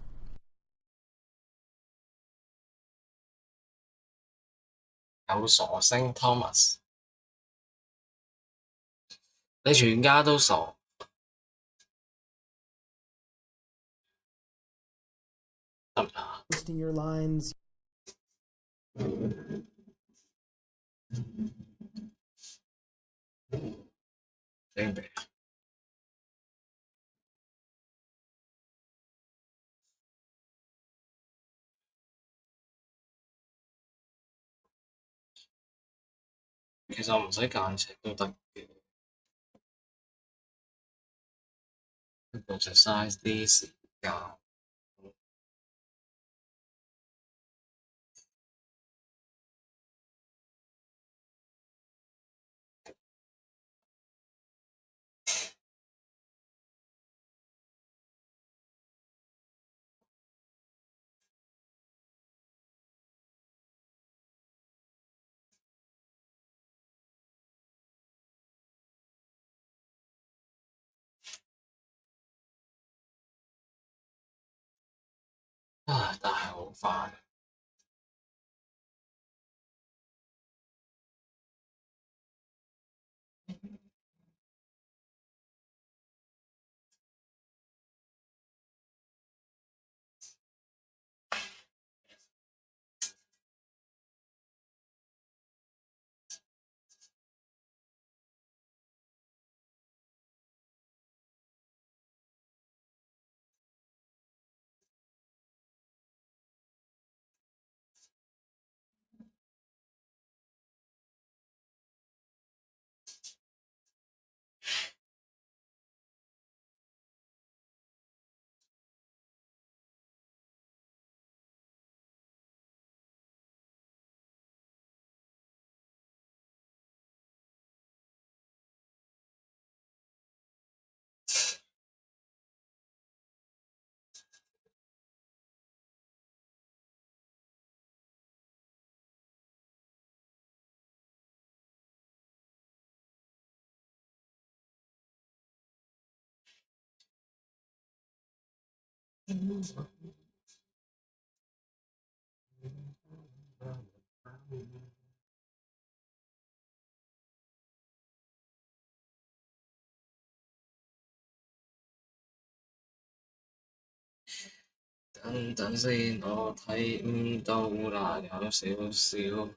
有傻星 Thomas，你全家都傻。得唔得啊？ Posting your lines. 俾唔俾？其實我唔使間尺都得嘅，不過就嘥啲時間。啊，但係好煩。等等先，我睇唔到啦，有少少。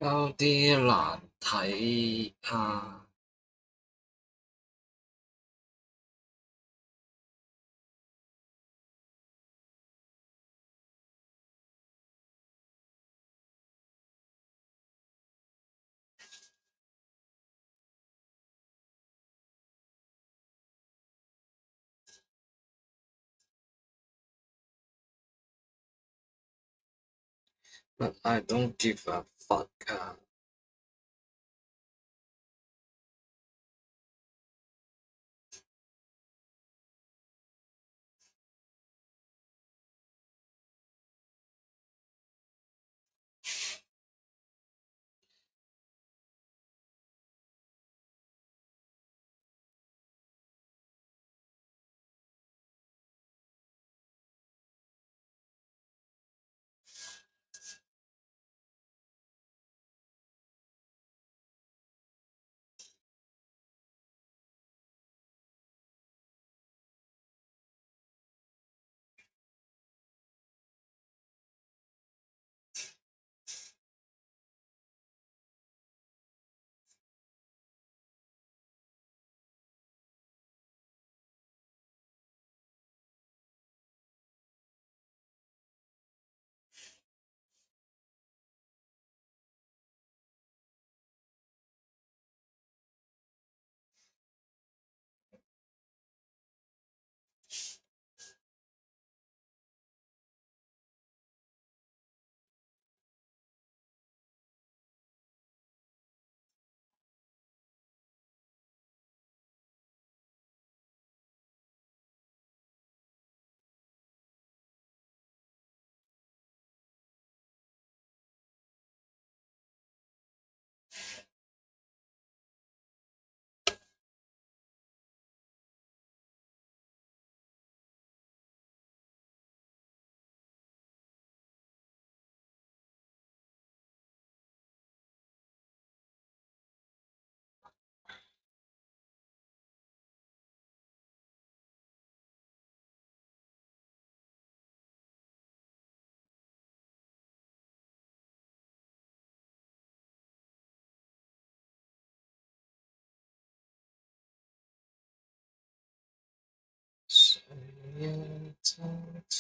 有啲難睇啊。But I don't give a fuck 啊。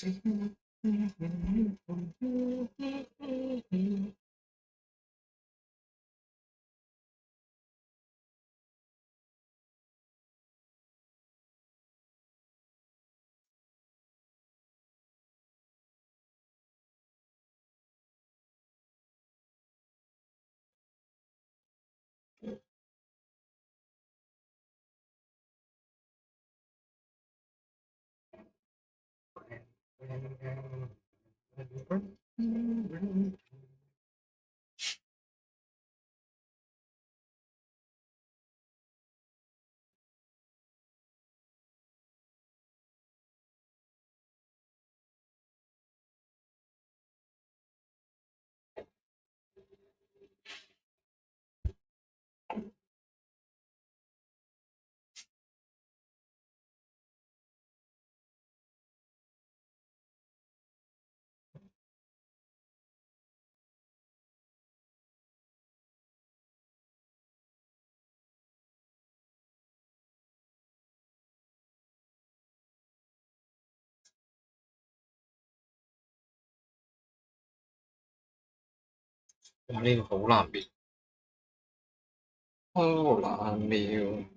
哇！呢個好難描，好難描。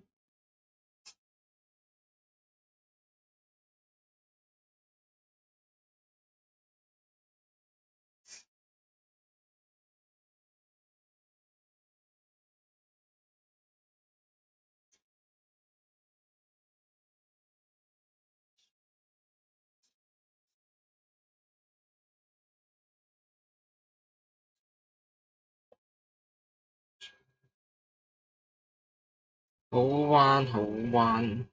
好彎好彎，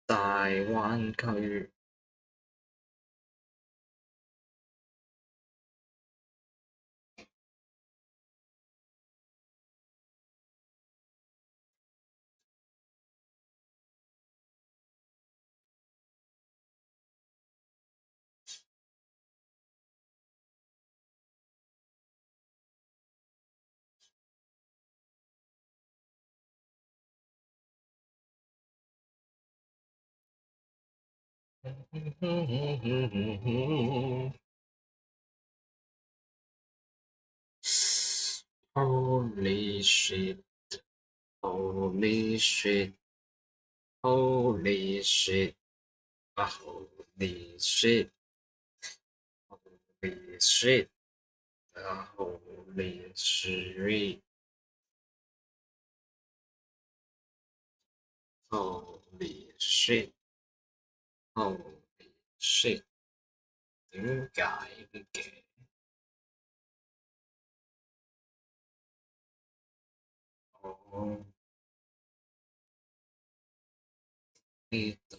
大灣區。Holy shit! Holy shit! Holy shit! Holy shit! Holy shit! Holy shit! Holy shit! Holy shit! 點解嘅？哦，呢度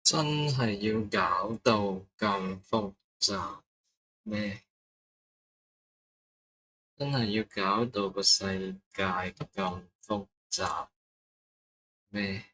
真係要搞到咁複雜咩？真係要搞到個世界咁複雜咩？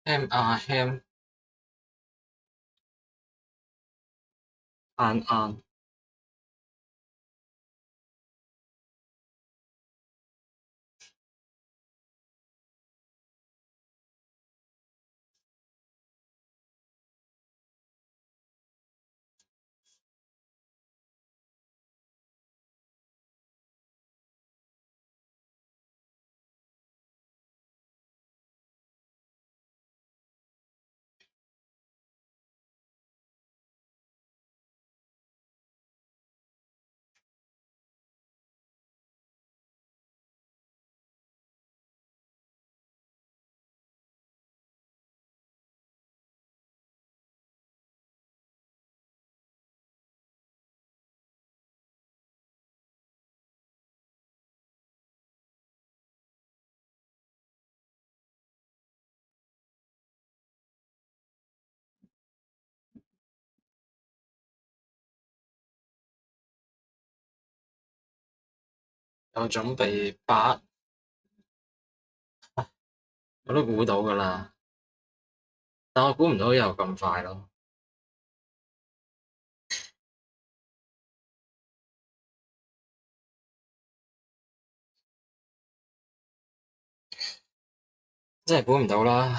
ham 硬有準備8，我都估到㗎啦，但我估唔到有咁快咯。真係估唔到啦！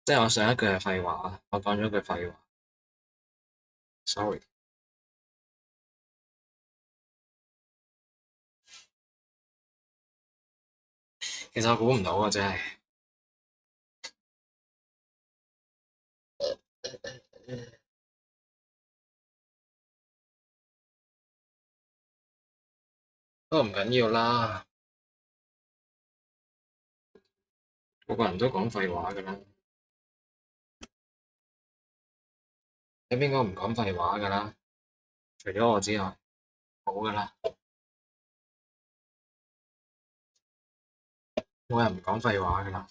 即係我上一句係廢話，我講咗句廢話，sorry。其實我估唔到啊，真係。不過唔緊要啦，個個人都講廢話㗎啦，有邊個唔講廢話㗎啦？除咗我之外，冇㗎啦，冇人唔講廢話㗎啦。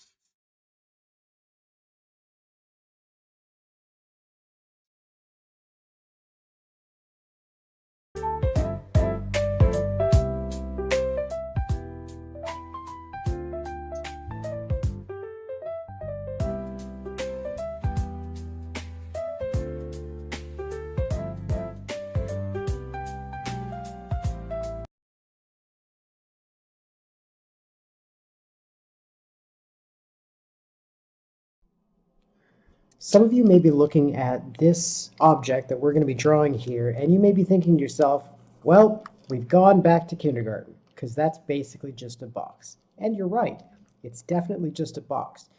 Some of you may be looking at this object that we're going to be drawing here, and you may be thinking to yourself, well, we've gone back to kindergarten, because that's basically just a box. And you're right, it's definitely just a box.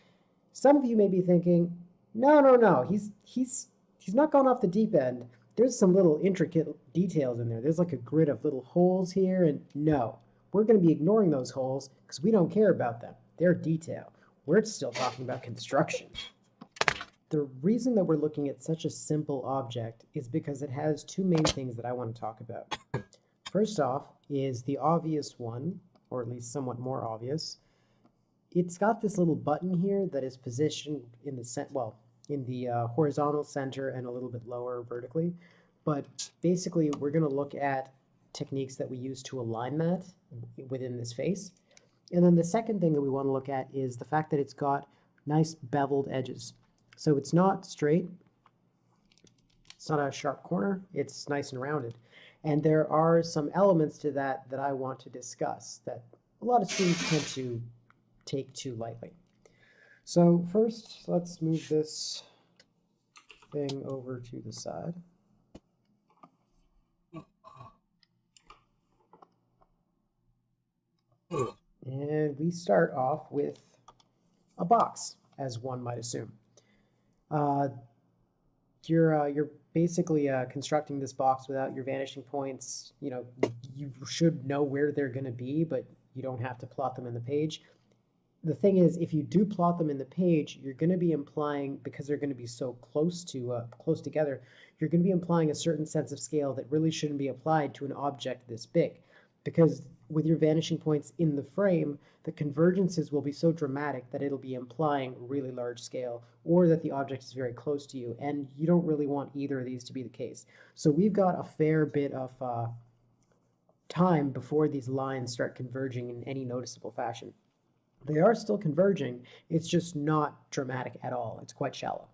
Some of you may be thinking, no, he's not gone off the deep end. There's some little intricate details in there. There's like a grid of little holes here, and no, we're going to be ignoring those holes because we don't care about them. They're detail. We're still talking about construction. The reason that we're looking at such a simple object is because it has two main things that I want to talk about. First off is the obvious one, or at least somewhat more obvious. It's got this little button here that is positioned in the horizontal center and a little bit lower vertically. But basically, we're going to look at techniques that we use to align that within this face. And then the second thing that we want to look at is the fact that it's got nice beveled edges. So it's not straight, it's not a sharp corner, it's nice and rounded. And there are some elements to that that I want to discuss that a lot of students tend to take too lightly. So first, let's move this thing over to the side. And we start off with a box, as one might assume. You're basically constructing this box without your vanishing points. You know, you should know where they're going to be, but you don't have to plot them in the page. The thing is, if you do plot them in the page, you're going to be implying, because they're going to be so close together, you're going to be implying a certain sense of scale that really shouldn't be applied to an object this big. Because with your vanishing points in the frame, the convergences will be so dramatic that it'll be implying really large scale, or that the object is very close to you, and you don't really want either of these to be the case. So we've got a fair bit of time before these lines start converging in any noticeable fashion. They are still converging. It's just not dramatic at all. It's quite shallow.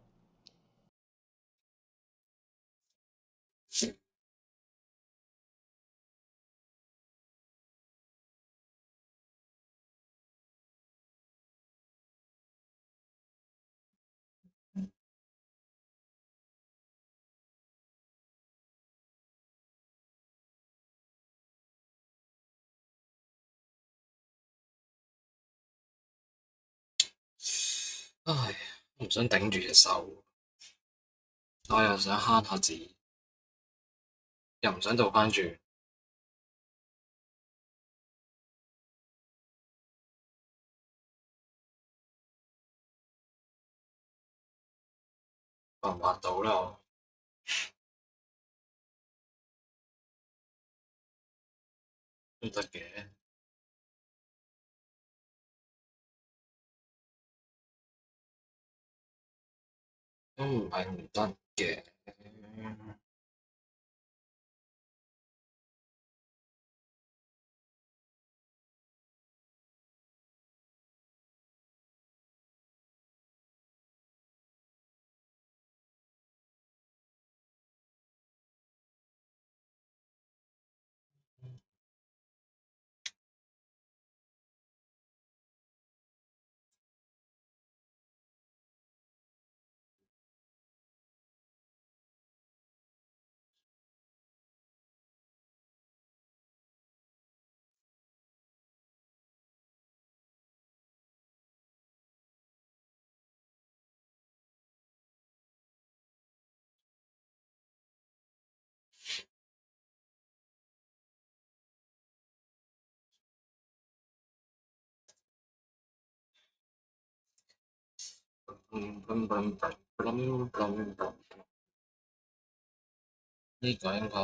唉，我唔想頂住隻手，我又想慳下字，又唔想倒翻轉，畫唔畫到啦？都得嘅，都唔係唔得嘅。呢個應該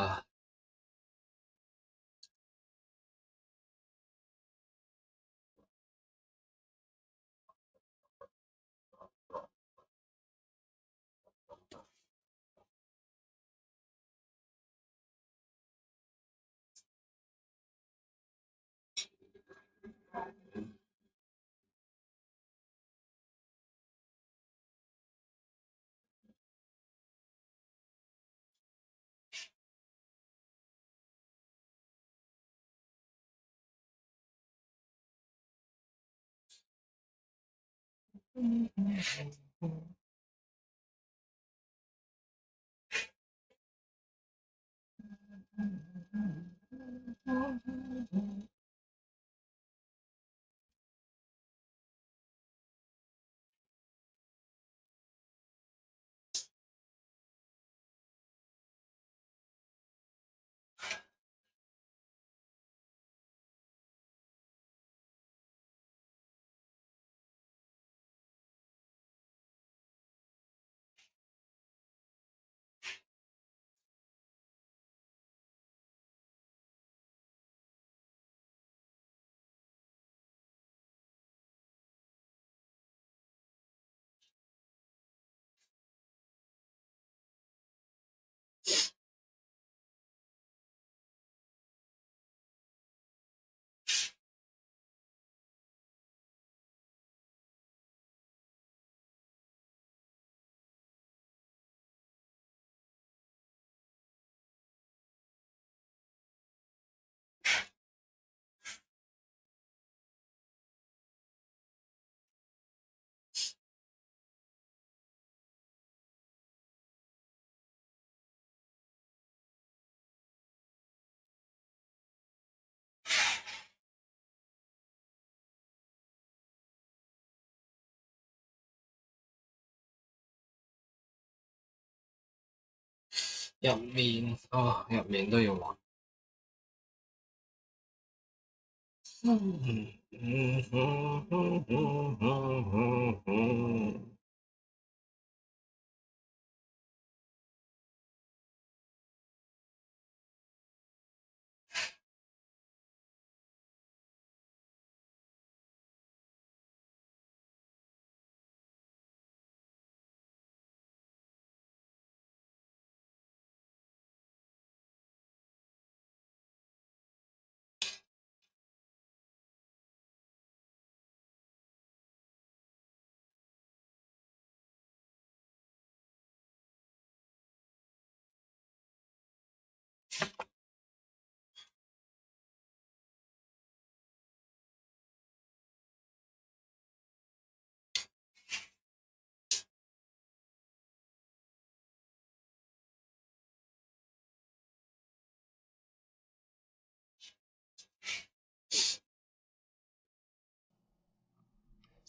入面都要畫。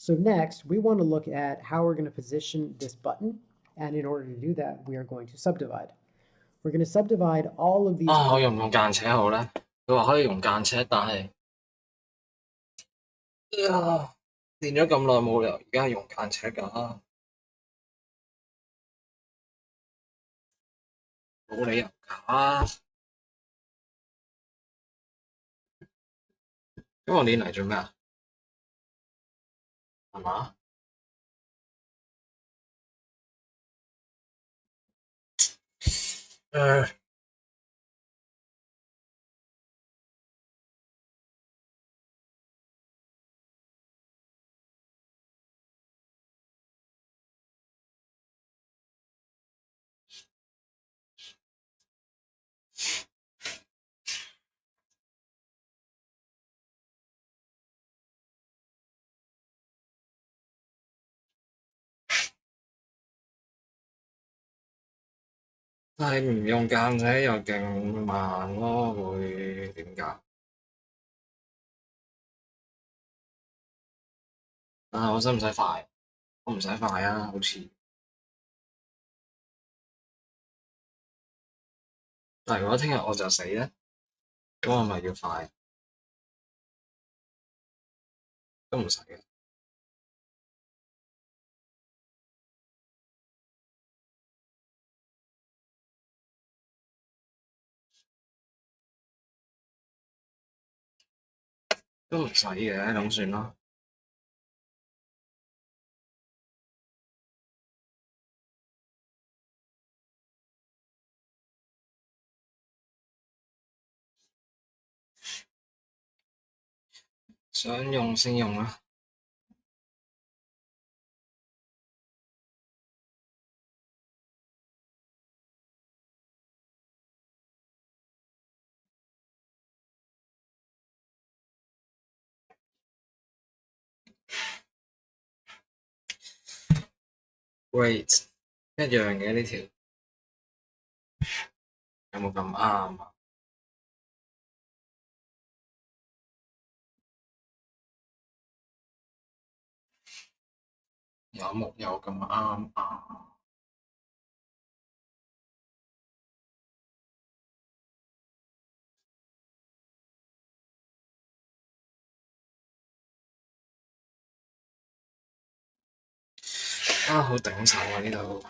So next, we want to look at how we're going to position this button. And in order to do that, we are going to subdivide. We're going to subdivide all of these. 我用唔用間尺好咧？佢話可以用間尺，但係練咗咁耐冇理由而家用間尺㗎，冇理由㗎。咁我練嚟做咩啊？係嘛？但係唔用間尺又勁慢咯，會點解？但係我使唔使快？我唔使快啊，好似。但係如果聽日我就死咧，咁我咪要快？都唔使嘅，都唔使嘅，咁算啦。想用先用啦。Wait，一樣嘅呢條，有冇咁啱啊？有冇有咁啱啊？好頂手啊呢度。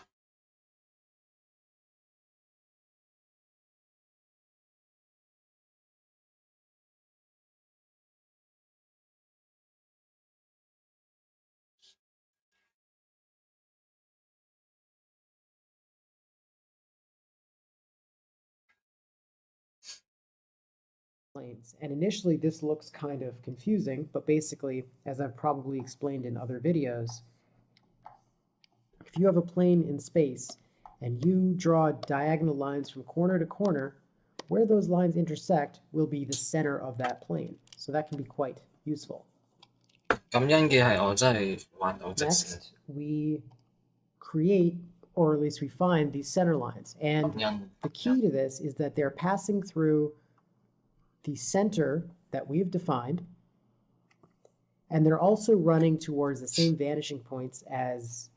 Planes. And initially this looks kind of confusing, but basically, as I've probably explained in other videos, if you have a plane in space and you draw diagonal lines from corner to corner, where those lines intersect will be the center of that plane. So that can be quite useful. 感恩嘅係我真係畫到直線。 Next, we create, or at least we find these center lines. And the key to this is that they're passing through the center that we've defined, and they're also running towards the same vanishing points as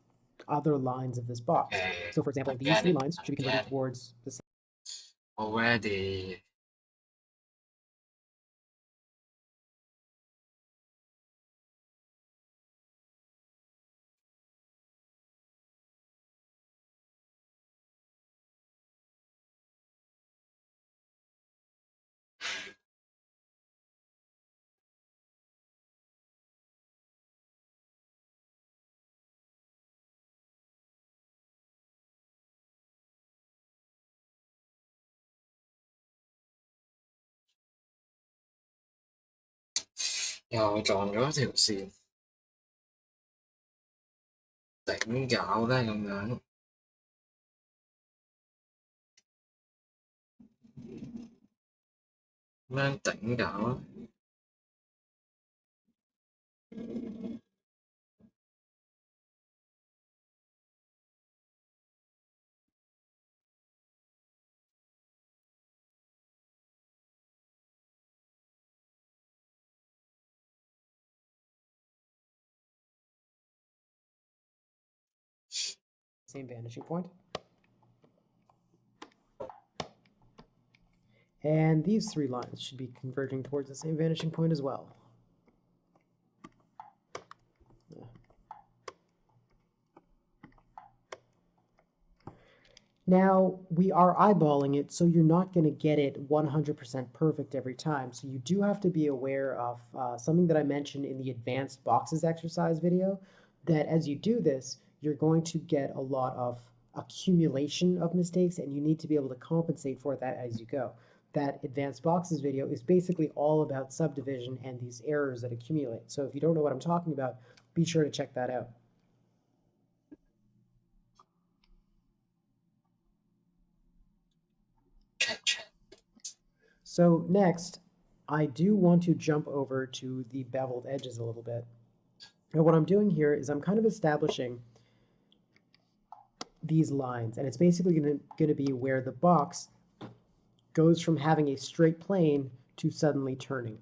other lines of this box. So for example, these three lines should be converted towards the same. Already.又撞咗一條線，頂搞咧咁樣，咁樣頂搞啊！ same vanishing point. And these three lines should be converging towards the same vanishing point as well. Now, we are eyeballing it, so you're not going to get it 100% perfect every time. So you do have to be aware of something that I mentioned in the advanced boxes exercise video, that as you do this, you're going to get a lot of accumulation of mistakes, and you need to be able to compensate for that as you go. That advanced boxes video is basically all about subdivision and these errors that accumulate. So if you don't know what I'm talking about, be sure to check that out. So next, I do want to jump over to the beveled edges a little bit. And what I'm doing here is I'm kind of establishing these lines, and it's basically going to be where the box goes from having a straight plane to suddenly turning.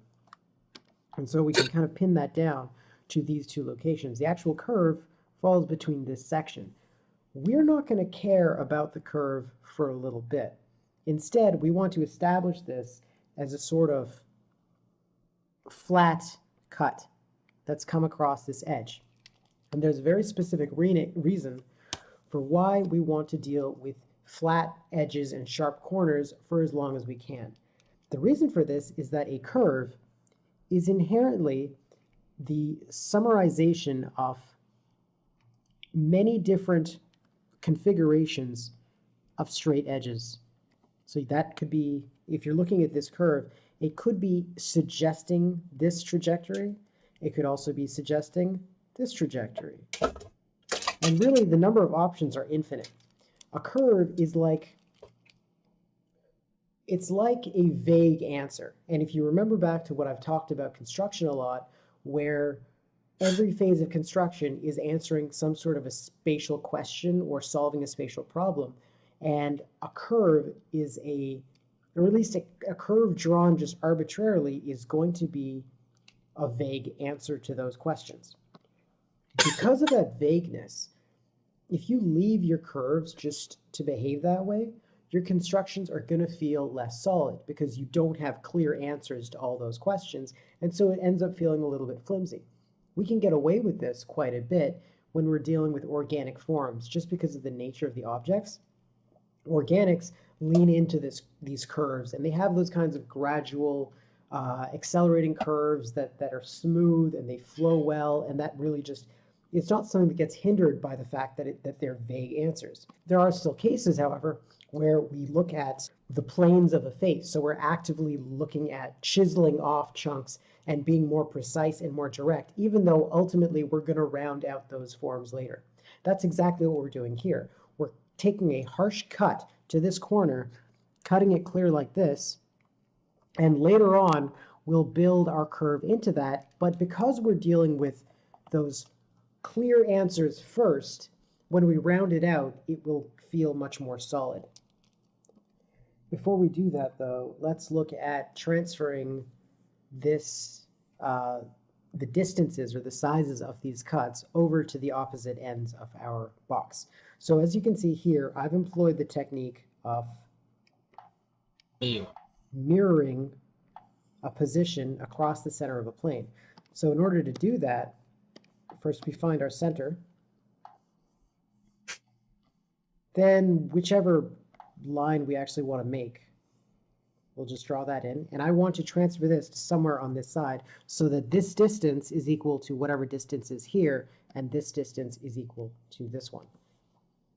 And so we can kind of pin that down to these two locations. The actual curve falls between this section. We're not going to care about the curve for a little bit. Instead, we want to establish this as a sort of flat cut that's come across this edge. And there's a very specific reason for why we want to deal with flat edges and sharp corners for as long as we can. The reason for this is that a curve is inherently the summarization of many different configurations of straight edges. So that could be, if you're looking at this curve, it could be suggesting this trajectory. It could also be suggesting this trajectory. And really, the number of options are infinite. A curve is like, it's like a vague answer. And if you remember back to what I've talked about construction a lot, where every phase of construction is answering some sort of a spatial question or solving a spatial problem. And a curve is or at least a curve drawn just arbitrarily is going to be a vague answer to those questions. Because of that vagueness, if you leave your curves just to behave that way, your constructions are going to feel less solid because you don't have clear answers to all those questions, and so it ends up feeling a little bit flimsy. We can get away with this quite a bit when we're dealing with organic forms, just because of the nature of the objects. Organics lean into these curves, and they have those kinds of gradual accelerating curves that are smooth and they flow well, and that really just, it's not something that gets hindered by the fact that they're vague answers. There are still cases, however, where we look at the planes of a face. So we're actively looking at chiseling off chunks and being more precise and more direct, even though ultimately we're going to round out those forms later. That's exactly what we're doing here. We're taking a harsh cut to this corner, cutting it clear like this, and later on we'll build our curve into that. But because we're dealing with those clear answers first, when we round it out, it will feel much more solid. Before we do that, though, let's look at transferring this, the distances or the sizes of these cuts over to the opposite ends of our box. So as you can see here, I've employed the technique of mirroring a position across the center of a plane. So in order to do that, first we find our center, then whichever line we actually want to make, we'll just draw that in. And I want to transfer this to somewhere on this side so that this distance is equal to whatever distance is here, and this distance is equal to this one.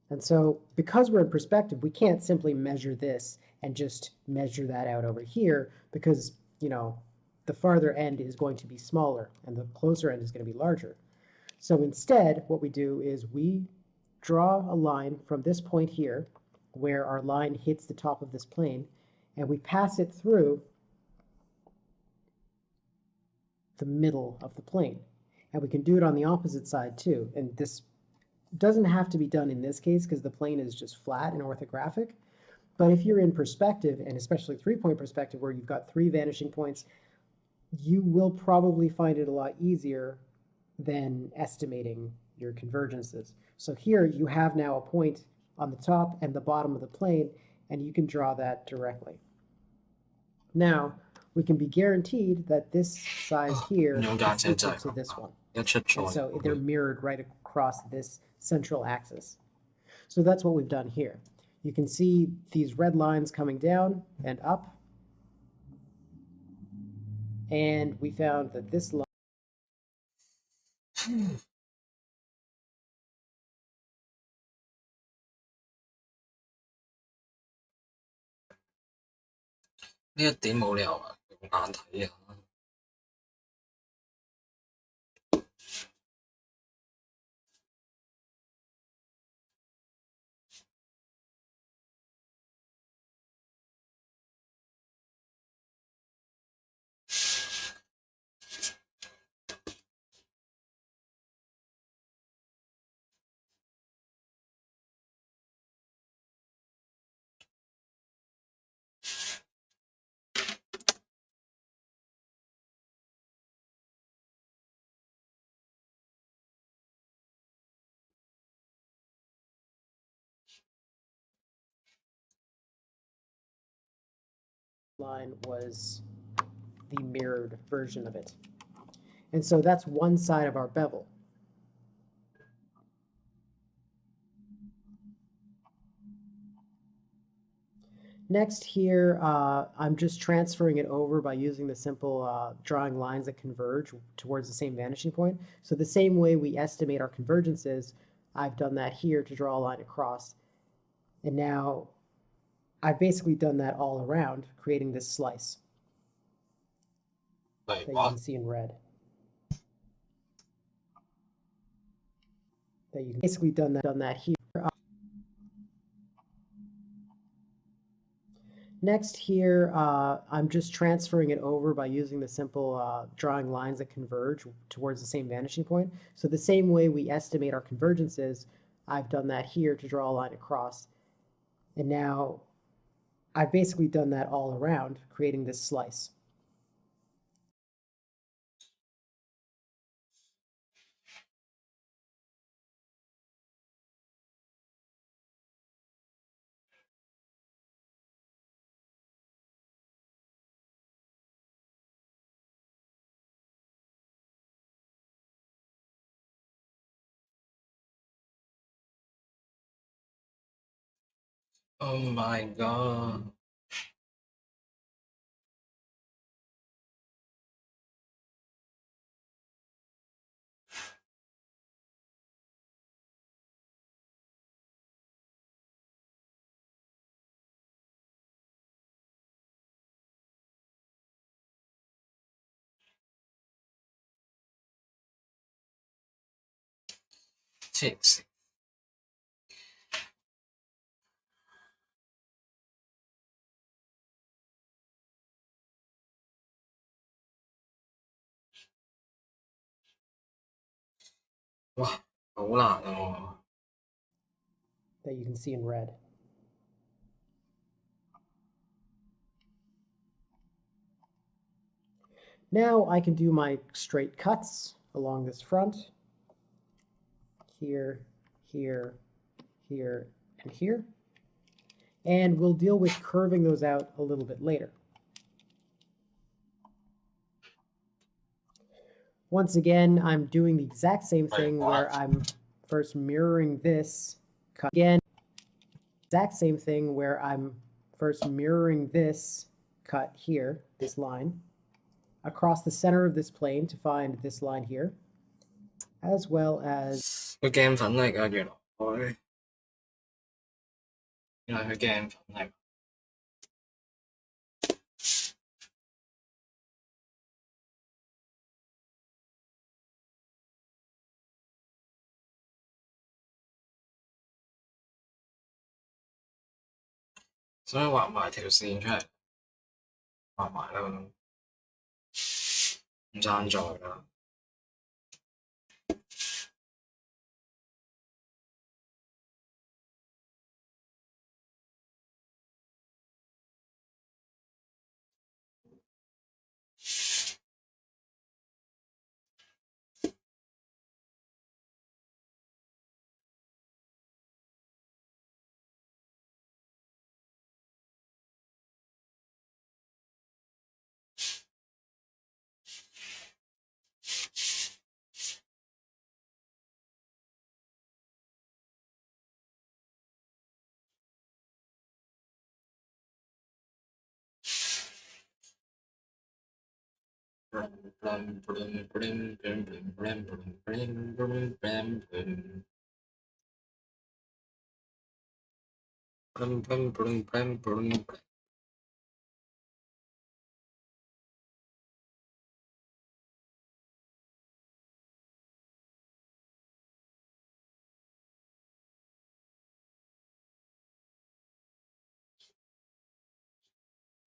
And so because we're in perspective, we can't simply measure this and just measure that out over here because, you know, the farther end is going to be smaller and the closer end is going to be larger. So instead, what we do is we draw a line from this point here where our line hits the top of this plane, and we pass it through the middle of the plane. And we can do it on the opposite side too. And this doesn't have to be done in this case because the plane is just flat and orthographic. But if you're in perspective, and especially three-point perspective where you've got three vanishing points, you will probably find it a lot easier than estimating your convergences. So here you have now a point on the top and the bottom of the plane, and you can draw that directly. Now, we can be guaranteed that this size here is equal to this one. And so they're mirrored right across this central axis. So that's what we've done here. You can see these red lines coming down and up. And we found that this line呢一點冇理由用眼睇啊！was the mirrored version of it. And so that's one side of our bevel. Next here, I'm just transferring it over by using the simple drawing lines that converge towards the same vanishing point. So the same way we estimate our convergences, I've done that here to draw a line across. And now I've basically done that all around, creating this slice that you can see in red. That you can basically done that here. Next here, I'm just transferring it over by using the simple drawing lines that converge towards the same vanishing point. So the same way we estimate our convergences, I've done that here to draw a line across. And now I've basically done that all around, creating this slice. Oh my god！黐線！哇，好難喎！ That you can see in red. Now I can do my straight cuts along this front. Here, here, here, and here. And we'll deal with curving those out a little bit later. Once again, I'm doing the exact same thing where I'm first mirroring this cut. Again, exact same thing where I'm first mirroring this cut here, this line, across the center of this plane to find this line here, as well as... 佢鏡粉嚟㗎，原來佢鏡粉嚟。所以畫埋條線出嚟，畫埋啦，唔爭在啦。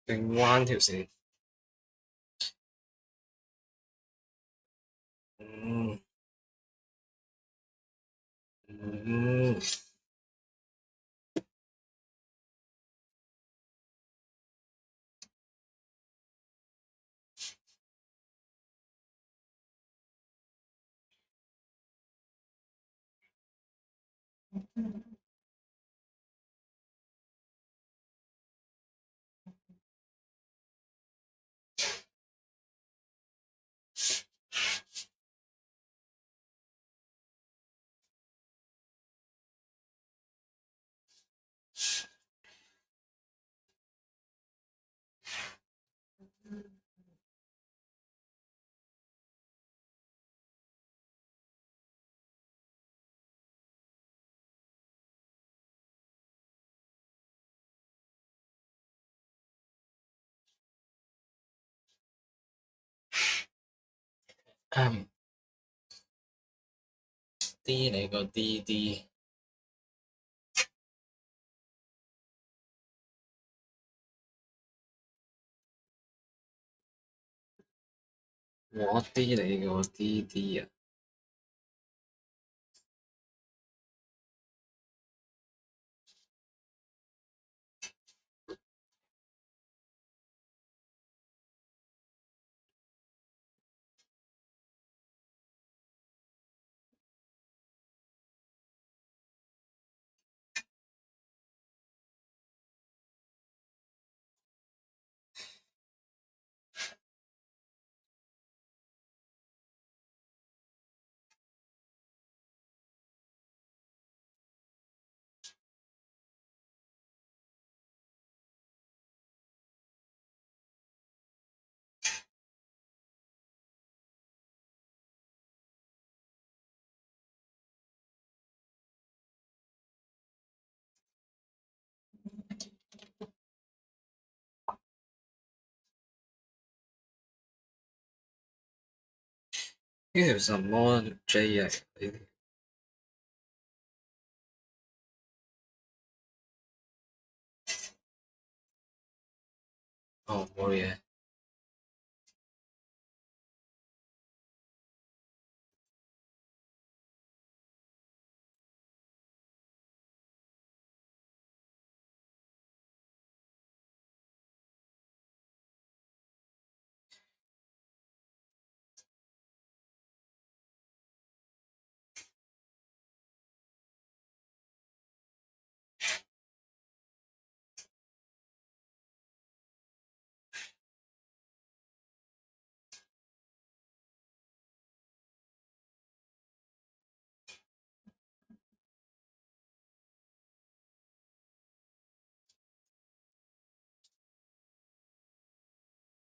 定彎條線。D 你個 DD，我 D 你個 DD 啊！呢條什麼 J 啊？呢條哦冇嘢。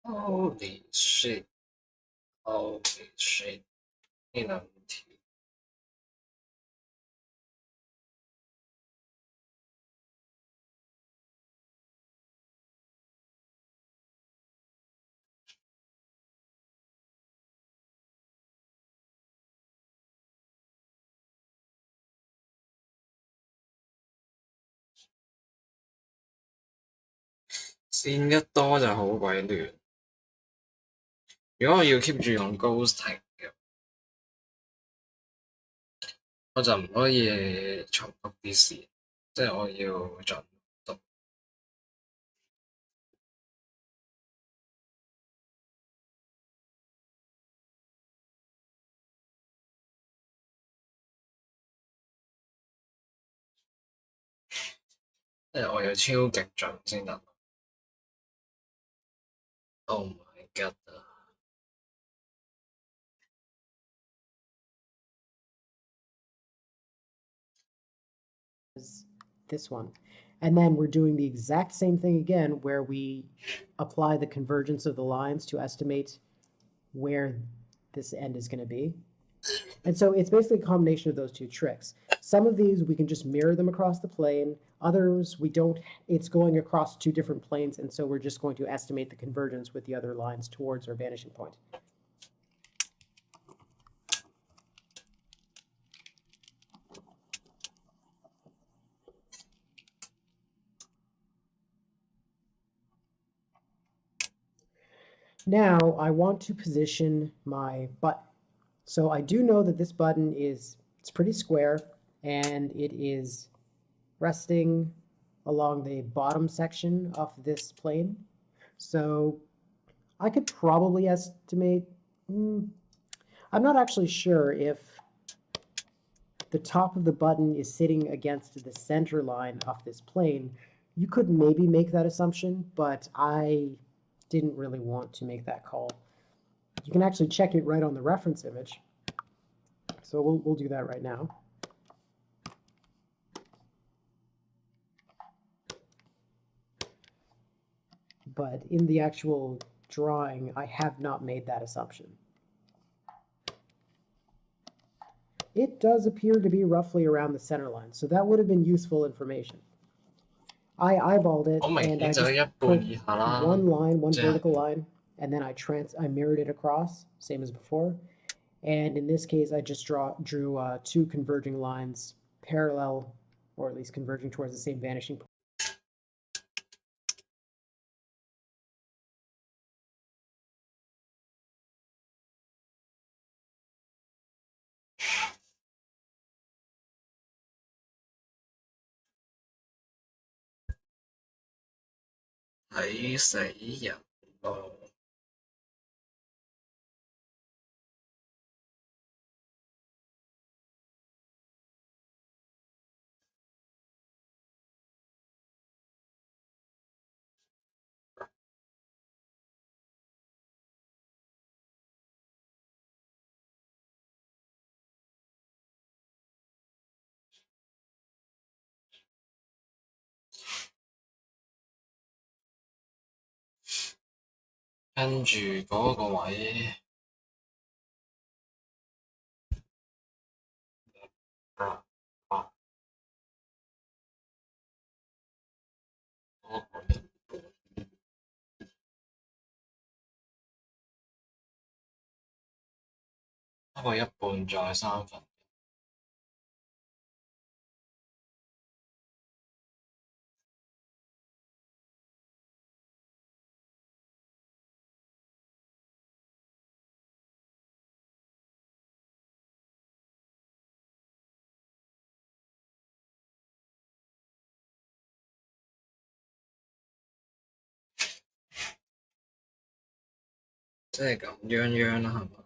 Holy shit! Holy shit! 呢兩條線一多就好鬼亂。如果我要 keep 住用 ghosting 嘅，我就唔可以重複啲線，即係我要盡讀。即係我要超極盡先得。Oh my god！ This one. And then we're doing the exact same thing again where we apply the convergence of the lines to estimate where this end is going to be. And so it's basically a combination of those two tricks. Some of these we can just mirror them across the plane. Others we don't. It's going across two different planes, and so we're just going to estimate the convergence with the other lines towards our vanishing point. Now I want to position my button. So I do know that this button it's pretty square, and it is resting along the bottom section of this plane. So I could probably estimate, I'm not actually sure if the top of the button is sitting against the center line of this plane. You could maybe make that assumption, but I didn't really want to make that call. You can actually check it right on the reference image. So we'll do that right now. But in the actual drawing, I have not made that assumption. It does appear to be roughly around the center line, so that would have been useful information. I eyeballed it, and I just put one line, one vertical line, and then I mirrored it across, same as before. And in this case, I just drew two converging lines parallel, or at least converging towards the same vanishing point. 睇死人咯！跟住嗰個位啊啊嗰個一半再三分。即係咁樣啦，係嘛？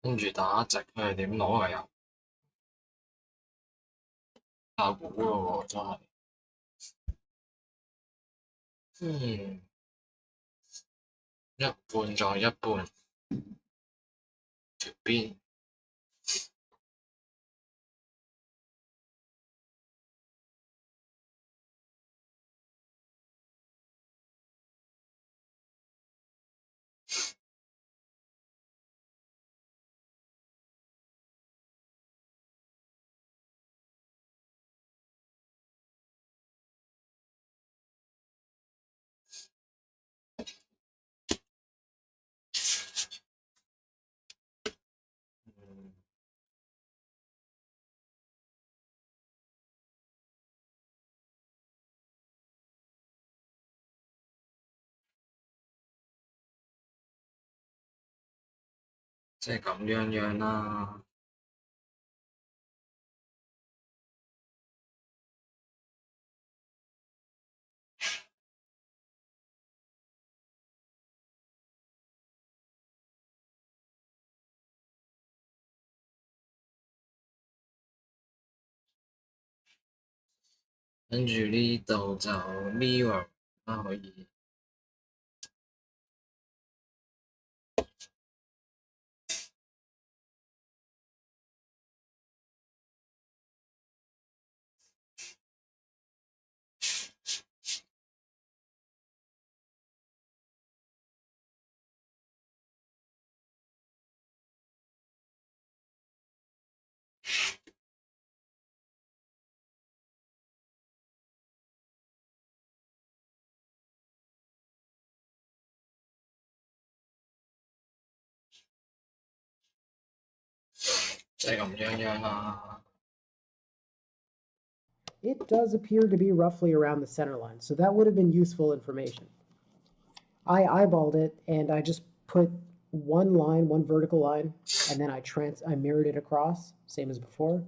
跟住打直佢係點攞啊？又靠估咯喎，真係。一半再一半，條邊。即係咁樣啦。跟住呢度就 mirror 啦，可以。就係咁樣啦。It does appear to be roughly around the center line, so that would have been useful information. I eyeballed it and I just put one line, one vertical line, and then I mirrored it across, same as before.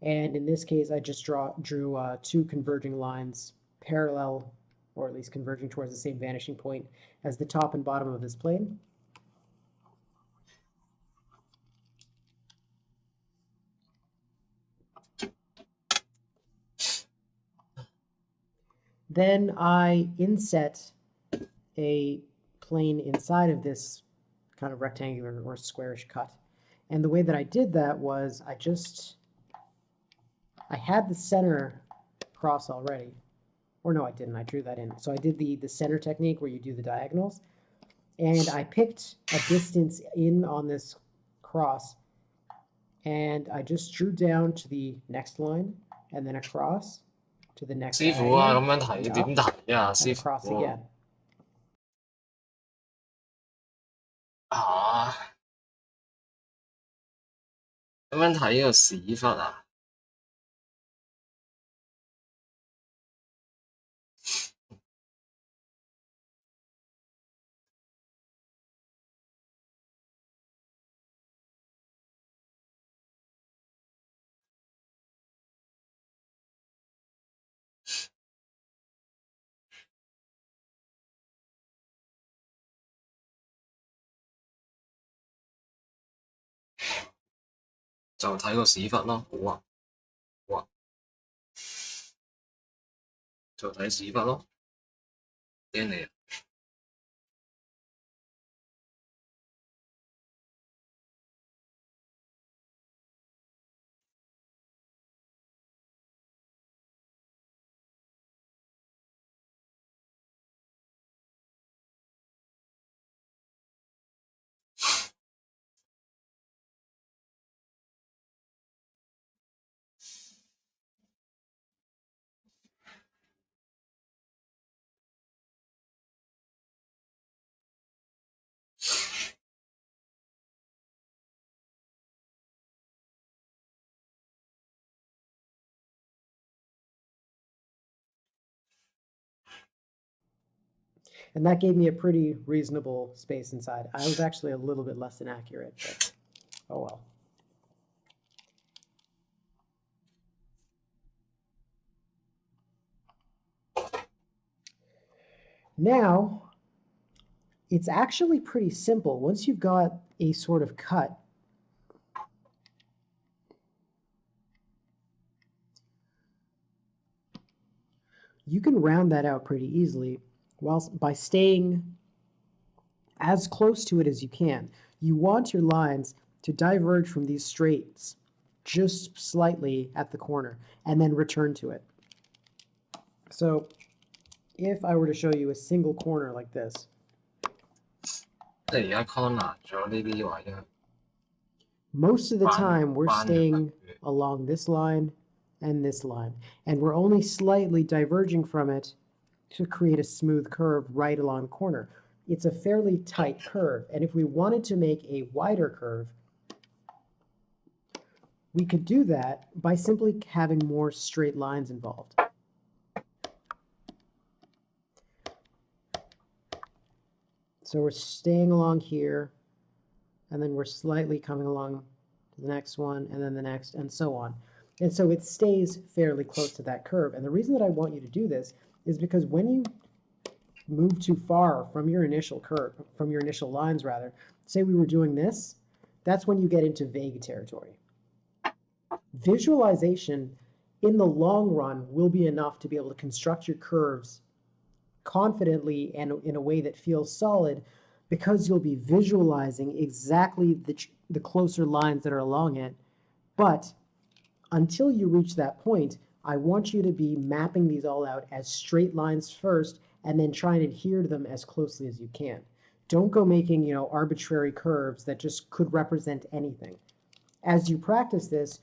And in this case, I just drew two converging lines parallel, or at least converging towards the same vanishing point as the top and bottom of this plane. Then I inset a plane inside of this kind of rectangular or squarish cut. And the way that I did that was I had the center cross already. Or no, I didn't. I drew that in. So I did the center technique where you do the diagonals. And I picked a distance in on this cross. And I just drew down to the next line and then across to the next 師傅啊，咁 diagonal, 樣睇 and 點 up, 睇啊， and 師 across 傅 again. 嚇？咁樣睇個屎忽啊？就睇個屎忽咯，好啊，好啊，就睇屎忽咯，驚你啊！And that gave me a pretty reasonable space inside. I was actually a little bit less than accurate, but oh well. Now, it's actually pretty simple. Once you've got a sort of cut, you can round that out pretty easily by staying as close to it as you can. You want your lines to diverge from these straights just slightly at the corner and then return to it. So if I were to show you a single corner like this, 即係而家 corner 咗呢啲位啊。 most of the time we're staying along this line and this line, and we're only slightly diverging from it to create a smooth curve right along the corner. It's a fairly tight curve, and if we wanted to make a wider curve, we could do that by simply having more straight lines involved. So we're staying along here, and then we're slightly coming along to the next one, and then the next, and so on. And so it stays fairly close to that curve. And the reason that I want you to do this is because when you move too far from your initial curve, from your initial lines rather, say we were doing this, that's when you get into vague territory. Visualization in the long run will be enough to be able to construct your curves confidently and in a way that feels solid, because you'll be visualizing exactly the closer lines that are along it. But until you reach that point, I want you to be mapping these all out as straight lines first, and then try and adhere to them as closely as you can. Don't go making, arbitrary curves that just could represent anything. As you practice this,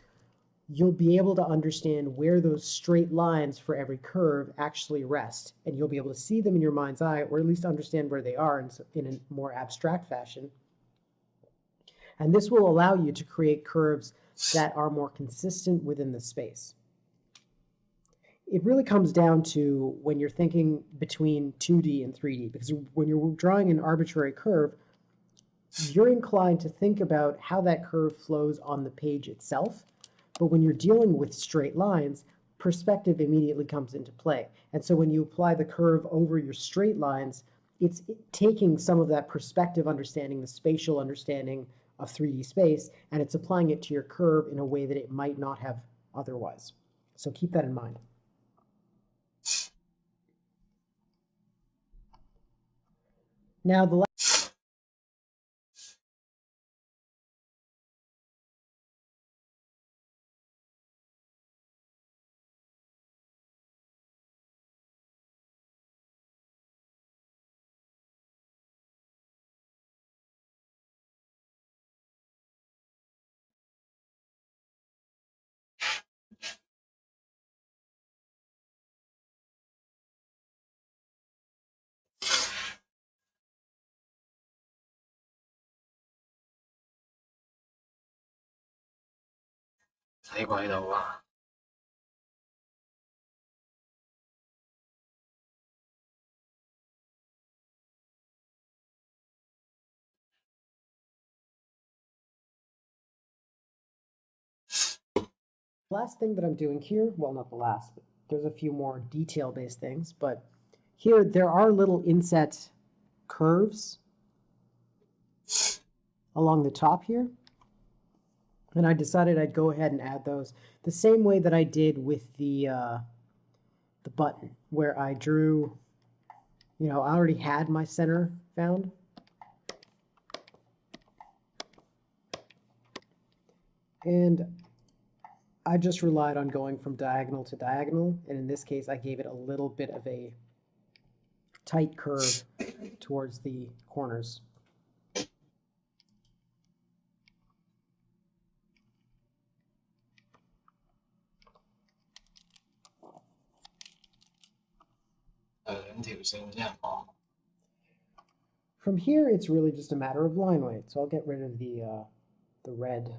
you'll be able to understand where those straight lines for every curve actually rest, and you'll be able to see them in your mind's eye, or at least understand where they are in a more abstract fashion. And this will allow you to create curves that are more consistent within the space. It really comes down to when you're thinking between 2D and 3D, because when you're drawing an arbitrary curve, you're inclined to think about how that curve flows on the page itself. But when you're dealing with straight lines, perspective immediately comes into play. And so when you apply the curve over your straight lines, it's taking some of that perspective understanding, the spatial understanding of 3D space, and it's applying it to your curve in a way that it might not have otherwise. So keep that in mind. Now, the last睇鬼到啊！thing that I'm doing here, well, not the last, but there's a few more detail-based things, but here there are little inset curves along the top here. And I decided I'd go ahead and add those the same way that I did with the button, where I drew, I already had my center found. And I just relied on going from diagonal to diagonal, and in this case I gave it a little bit of a tight curve towards the corners. From here, it's really just a matter of line weight, so I'll get rid of the red.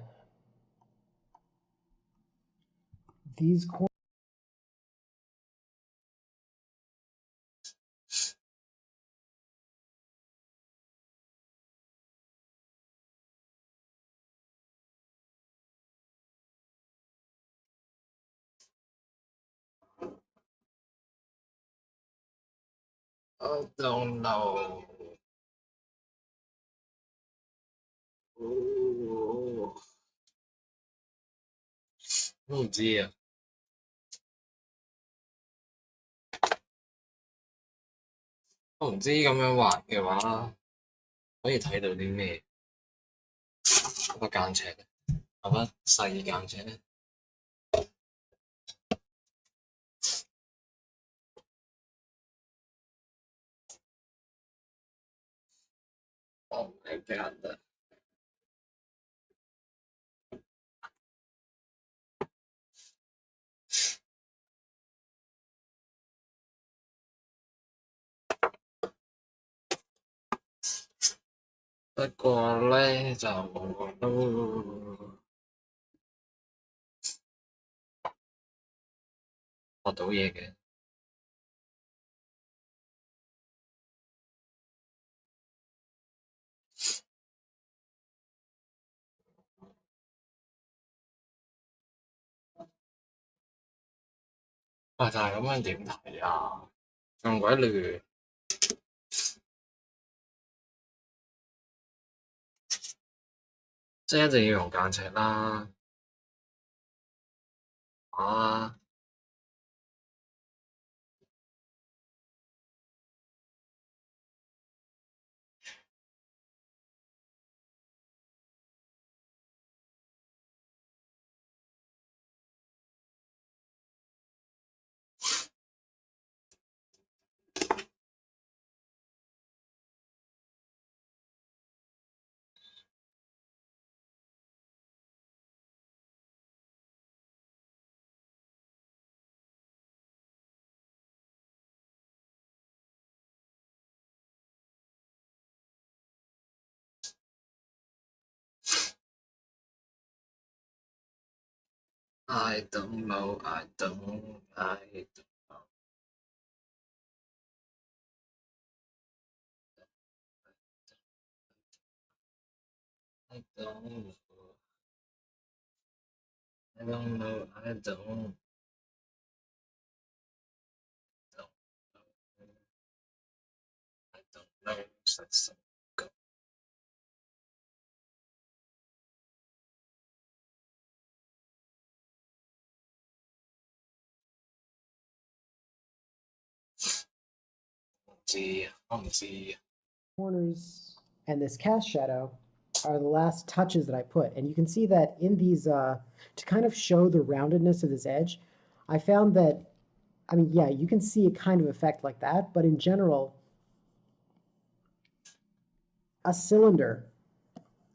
These corners. I don't know。都唔知啊。我唔知咁樣畫嘅話，可以睇到啲咩？嗰個間尺咧，係咪細間尺咧？我唔係間得。不過咧就都學到嘢嘅。喂，但係咁樣點睇啊？咁鬼亂，即係一定要用間尺啦。啊！ I don't know. I don't know. I don't know. I don't know. I don't know. I don't know. That's go. See, I'm see. Corners and this cast shadow are the last touches that I put. And you can see that in these, to kind of show the roundedness of this edge, I found that, I mean, yeah, you can see a kind of effect like that, but in general, a cylinder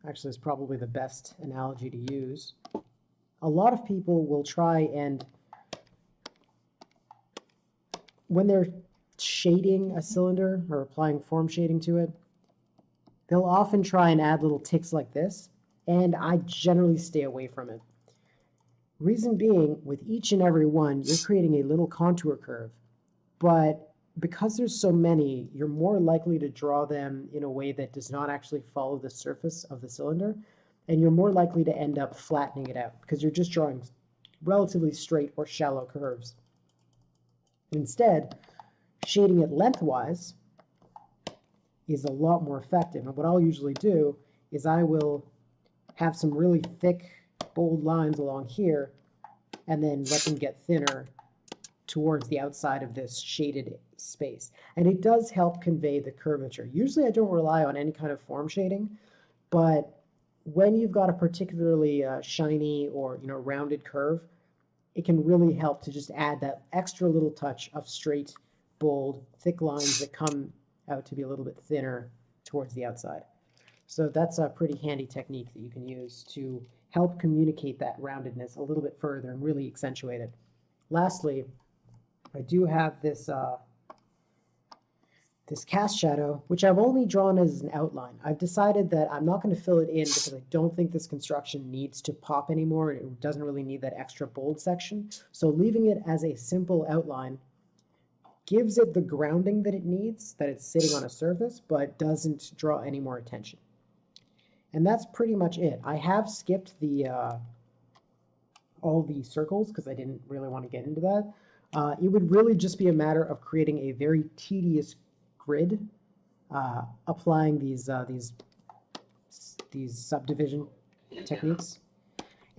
actually is probably the best analogy to use. A lot of people will try and, when they're shading a cylinder or applying form shading to it, they'll often try and add little ticks like this, and I generally stay away from it. Reason being, with each and every one, you're creating a little contour curve, but because there's so many, you're more likely to draw them in a way that does not actually follow the surface of the cylinder, and you're more likely to end up flattening it out because you're just drawing relatively straight or shallow curves. Instead, shading it lengthwise is a lot more effective. And what I'll usually do is I will have some really thick, bold lines along here and then let them get thinner towards the outside of this shaded space. And it does help convey the curvature. Usually I don't rely on any kind of form shading, but when you've got a particularly shiny or rounded curve, it can really help to just add that extra little touch of straight, bold, thick lines that come out to be a little bit thinner towards the outside. So that's a pretty handy technique that you can use to help communicate that roundedness a little bit further and really accentuate it. Lastly, I do have this this cast shadow, which I've only drawn as an outline. I've decided that I'm not going to fill it in because I don't think this construction needs to pop anymore. It doesn't really need that extra bold section. So leaving it as a simple outline gives it the grounding that it needs, that it's sitting on a surface, but doesn't draw any more attention. And that's pretty much it. I have skipped the all the circles because I didn't really want to get into that. It would really just be a matter of creating a very tedious grid, applying these subdivision techniques.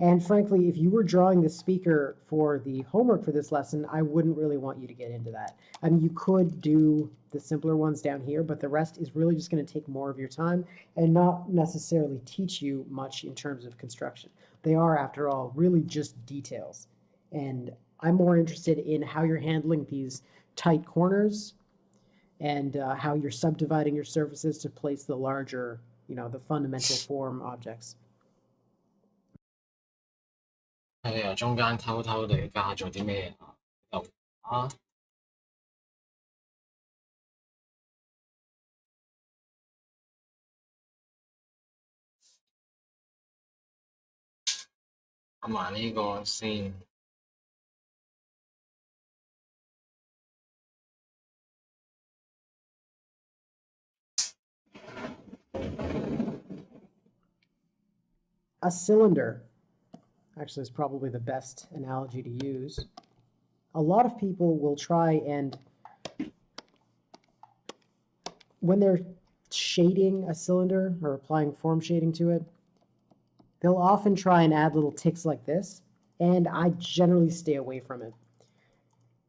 And frankly, if you were drawing the speaker for the homework for this lesson, I wouldn't really want you to get into that. I mean, you could do the simpler ones down here, but the rest is really just going to take more of your time and not necessarily teach you much in terms of construction. They are, after all, really just details. And I'm more interested in how you're handling these tight corners and how you're subdividing your surfaces to place the larger, the fundamental form objects. 你由中間偷偷地加咗啲咩啊？油啊！加埋呢個先。A cylinder actually is probably the best analogy to use. A lot of people will try and, when they're shading a cylinder or applying form shading to it, they'll often try and add little ticks like this, and I generally stay away from it.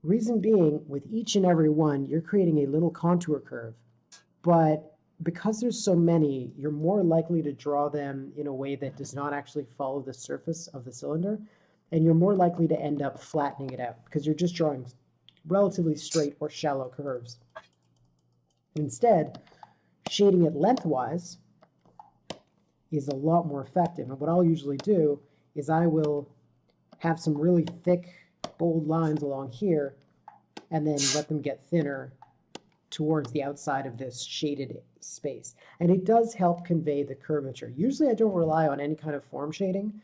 Reason being, with each and every one, you're creating a little contour curve, but because there's so many, you're more likely to draw them in a way that does not actually follow the surface of the cylinder, and you're more likely to end up flattening it out because you're just drawing relatively straight or shallow curves. Instead, shading it lengthwise is a lot more effective. And what I'll usually do is I will have some really thick, bold lines along here and then let them get thinner towards the outside of this shaded space. And it does help convey the curvature. Usually I don't rely on any kind of form shading,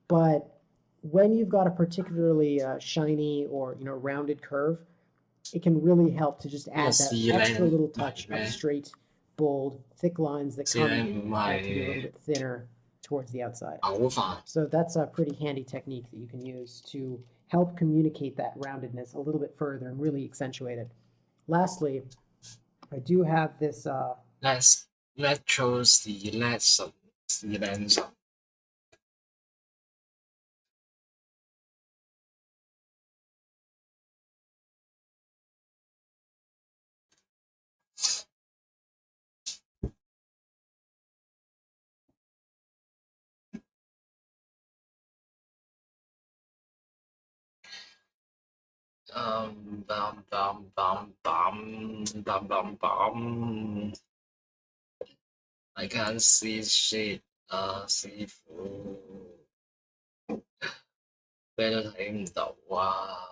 but when you've got a particularly shiny or rounded curve, it can really help to just 呢個 add 試 that 靚 extra 唔 little 係 touch of 咩？ straight, bold, thick lines that 試靚 come 唔 to be a little 係 bit thinner towards the outside. 牛飯。 So that's a pretty handy technique that you can use to help communicate that roundedness a little bit further and really accentuate it. Lastly, I do have this Let's shows the lesson 試靚神。bam bam bam bam bam bam. I can't see shit 啊，師傅，咩都睇唔到啊！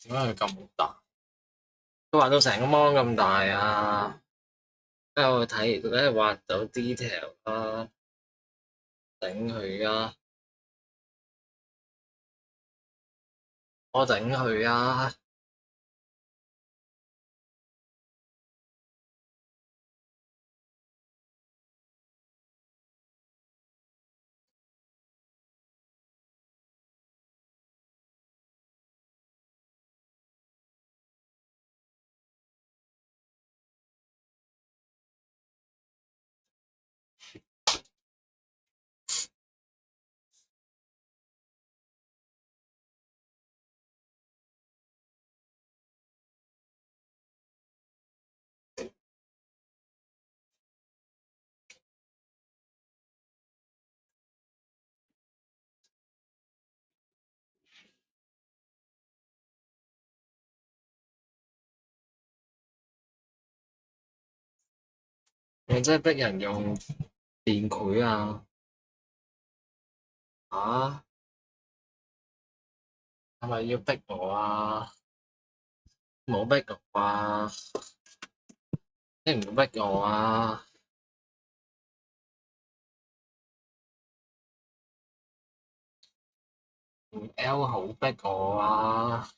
點解佢咁大？佢畫到成個 mon 咁大啊！跟住我睇，梗係畫到 detail 啦，頂佢啊！我頂佢啊！你真係逼人用電繪啊！啊，係咪要逼我啊？唔好逼我啊！你唔好逼我啊！用 L 好逼我啊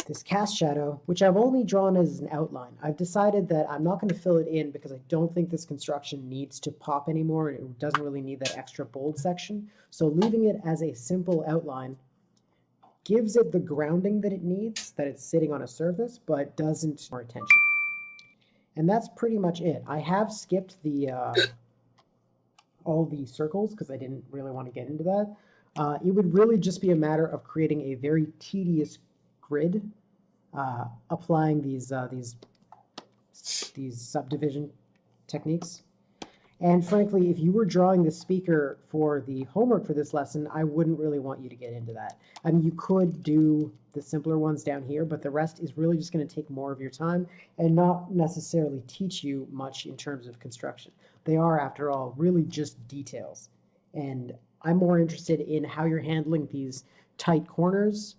！this cast shadow, which I've only drawn as an outline. I've decided that I'm not going to fill it in because I don't think this construction needs to pop anymore. It doesn't really need that extra bold section. So leaving it as a simple outline gives it the grounding that it needs, that it's sitting on a surface, but doesn't more attention. And that's pretty much it. I have skipped the all the circles because I didn't really want to get into that. It would really just be a matter of creating a very tedious grid, applying these subdivision techniques. And frankly, if you were drawing the speaker for the homework for this lesson, I wouldn't really want you to get into that. I mean, you could do the simpler ones down here, but the rest is really just going to take more of your time and not necessarily teach you much in terms of construction. They are, after all, really just details. And I'm more interested in how you're handling these tight corners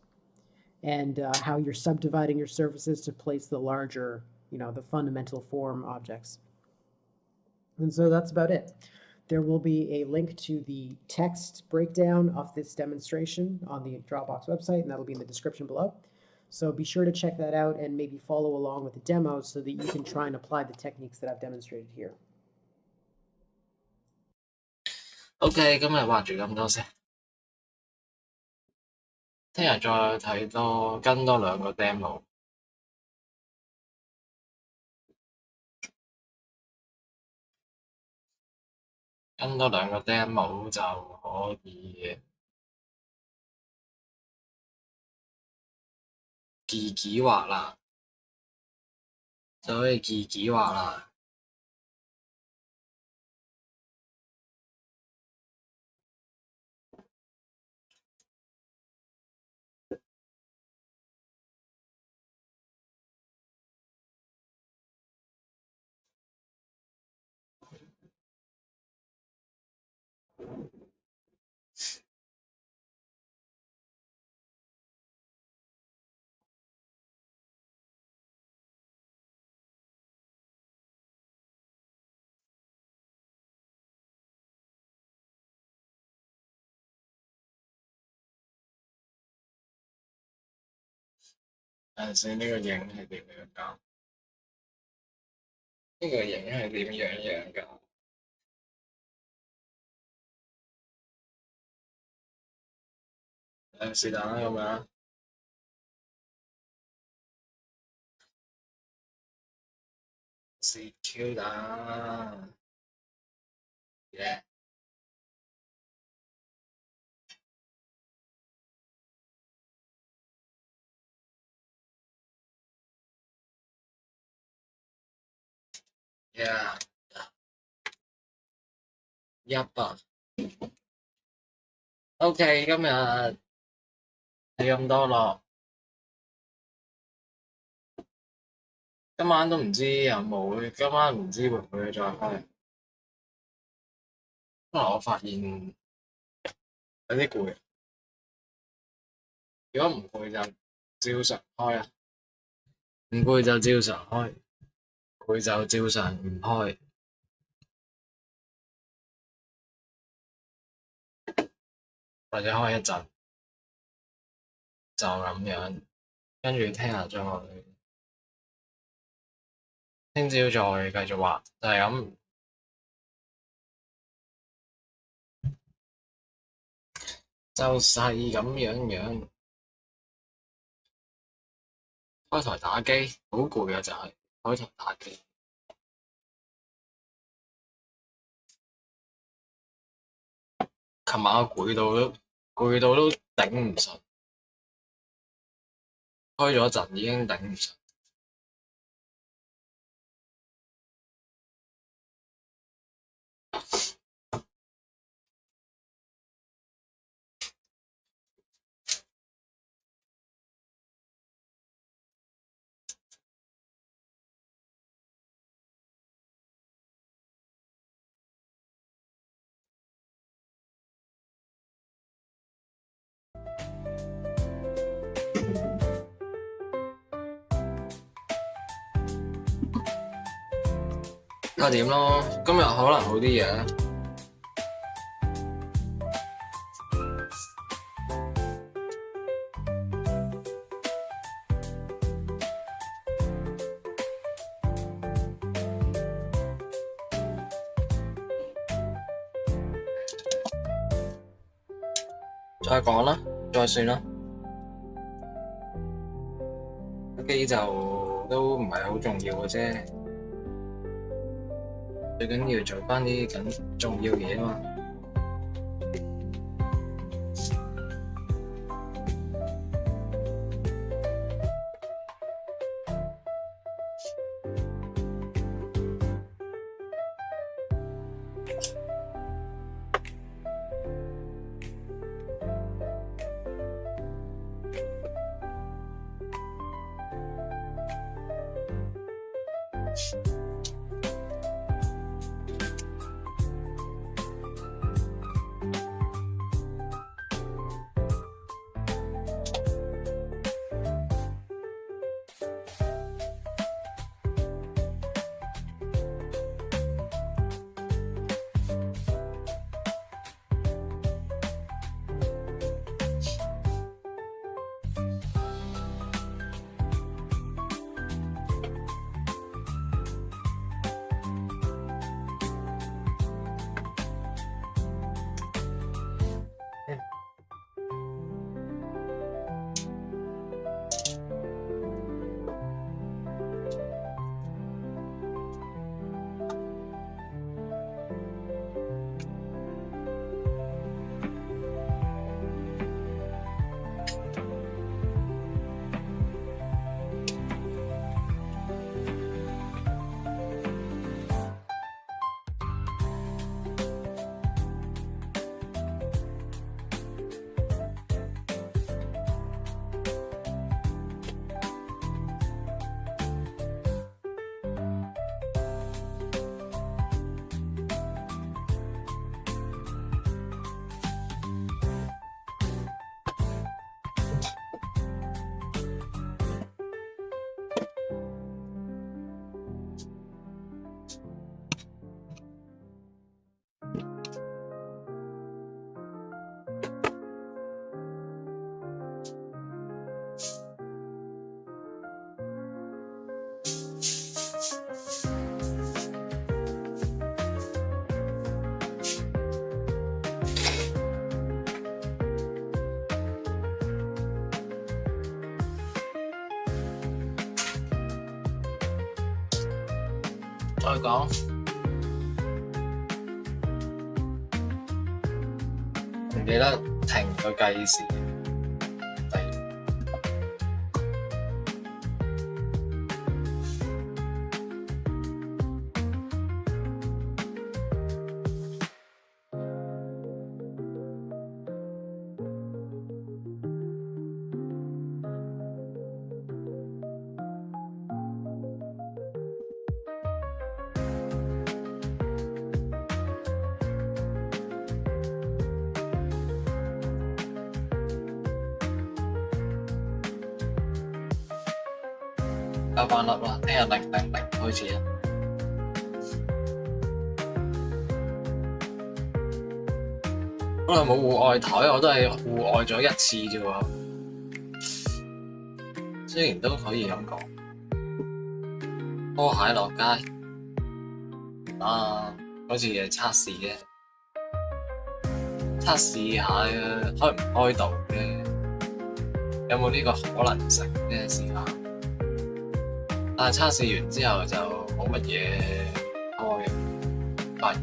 and how you're subdividing your surfaces to place the larger, the fundamental form objects. And so that's about it. There will be a link to the text breakdown of this demonstration on the Dropbox website, and that'll be in the description below. So be sure to check that out and maybe follow along with the demo so that you can try and apply the techniques that I've demonstrated here. OK，今日畫住咁多先，聽日再睇多跟多2個 demo。跟多2個 demo 就可以自己畫啦，睇下先呢個影係點樣㗎？呢個影係點樣㗎？是但啦咁樣。是 Q 的，yeah， yeah， 100。OK， 今日係咁多咯。今晚都唔知有冇，今晚唔知會唔會再開。因為我發現有啲攰，如果唔攰就照常開啊，唔攰就照常開，攰就照常唔開，或者開一陣就咁樣，跟住聽日聽朝再繼續畫，就係咁。就係咁樣，開台打機好攰啊！就係開台打機。琴晚我攰到都頂唔順，開咗一陣已經頂唔順。睇下點咯，今日可能好啲嘅。再講啦，再算啦。機就都唔係好重要嘅啫。最緊要做返啲緊重要嘢啊嘛。再講，唔記得停個計時。加翻粒啦，聽日000開始啊！好耐冇戶外台，我都係戶外咗1次啫喎。雖然都可以咁講，拖鞋落街啊，嗰次係測試嘅，測試下開唔開到嘅，有冇呢個可能性呢？試下。但係測試完之後就冇乜嘢開，發現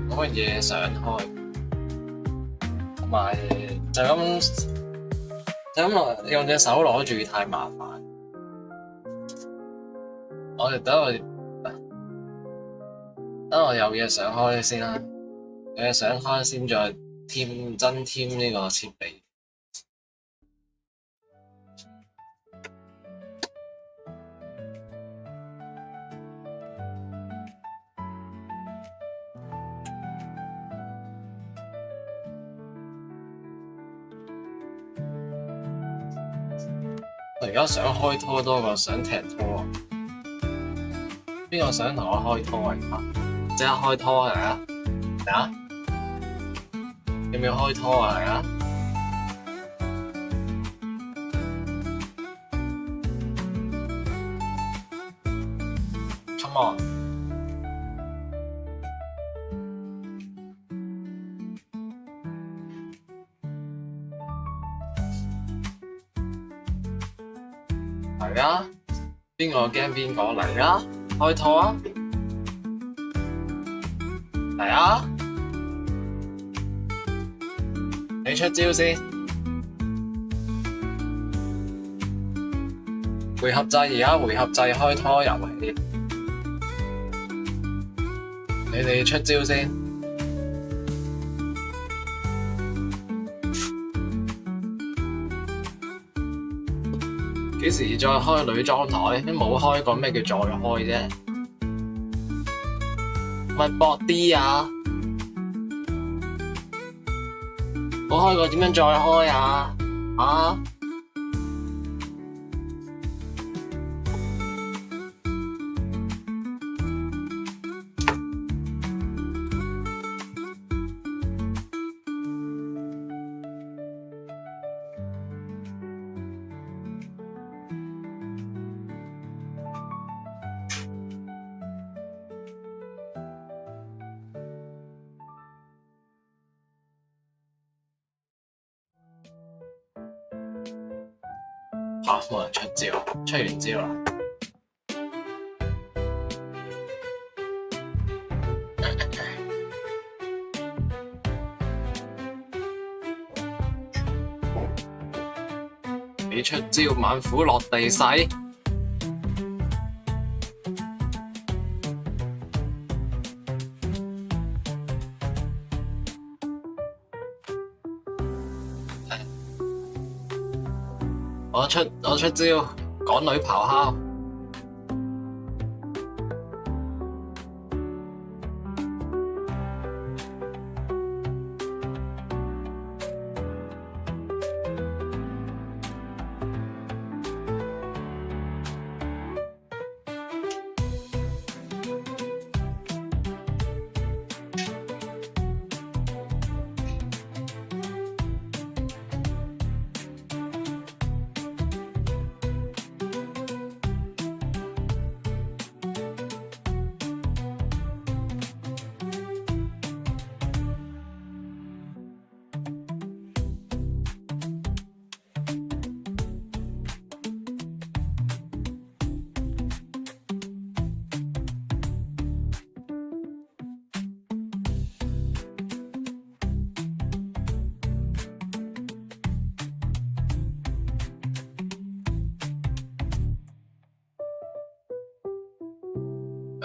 冇乜嘢想開，同埋就咁用隻手攞住太麻煩。等我有嘢想開先啦，有嘢想開先再增添呢個設備。我而家想開拖多過想踢拖，邊個想同我開拖啊？即刻開拖嚟啊！嚟啊！要唔要開拖啊？嚟啊 ！Come on！ 嚟啊！邊個驚邊個嚟啊？開拖啊！嚟啊！你出招先，回合制而家回合制開拖遊戲，你哋出招先。幾時再開女裝台？都冇開過，咩叫再開啫？咪搏啲啊！冇開過點樣再開啊？啊！冇人出招，出完招啦。你出招，猛虎落地洗。我出招，港女咆哮。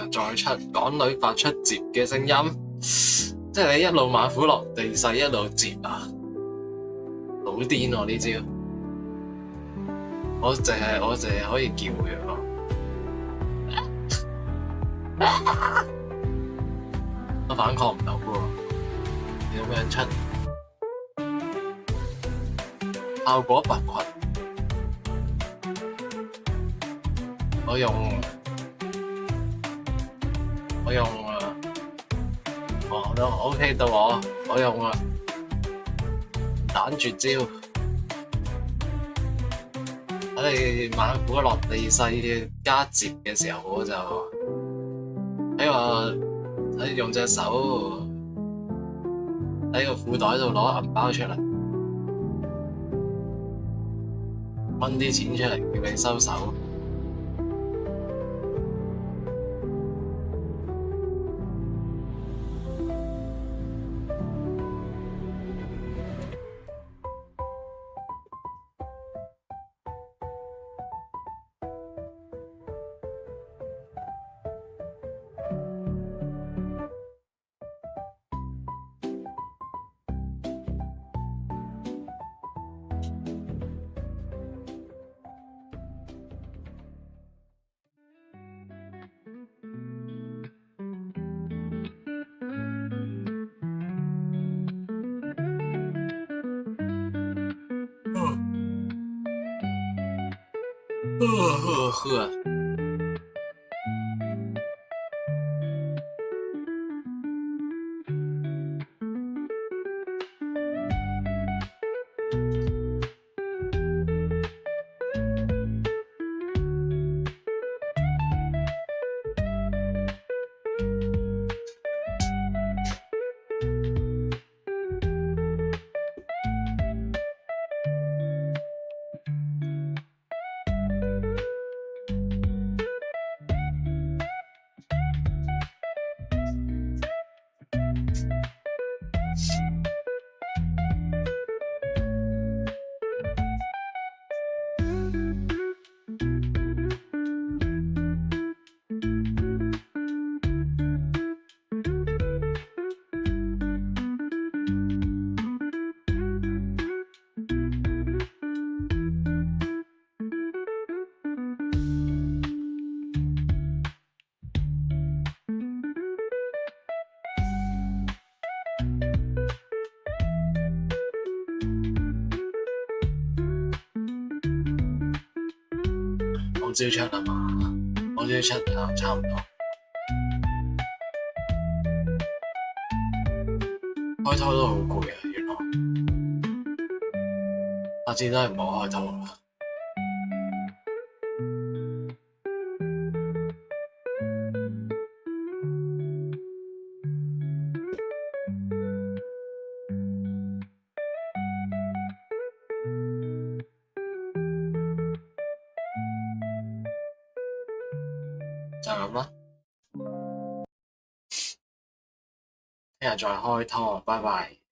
日再出港女發出接嘅聲音，即係你一路馬虎落地勢一路接啊，好癲喎呢招！我淨係可以叫佢咯，我反抗唔到喎，你咁樣出效果拔群，我用都 OK 到我用彈絕招，喺你馬虎落地勢加接嘅時候，我就用隻手喺個褲袋度攞銀包出嚟，掹啲錢出嚟叫你收手。呵，我招出啦嘛，我招出差唔多。開拖都好攰啊，原來下次都係唔好開拖啦。就咁啦，聽日再開拖，拜拜。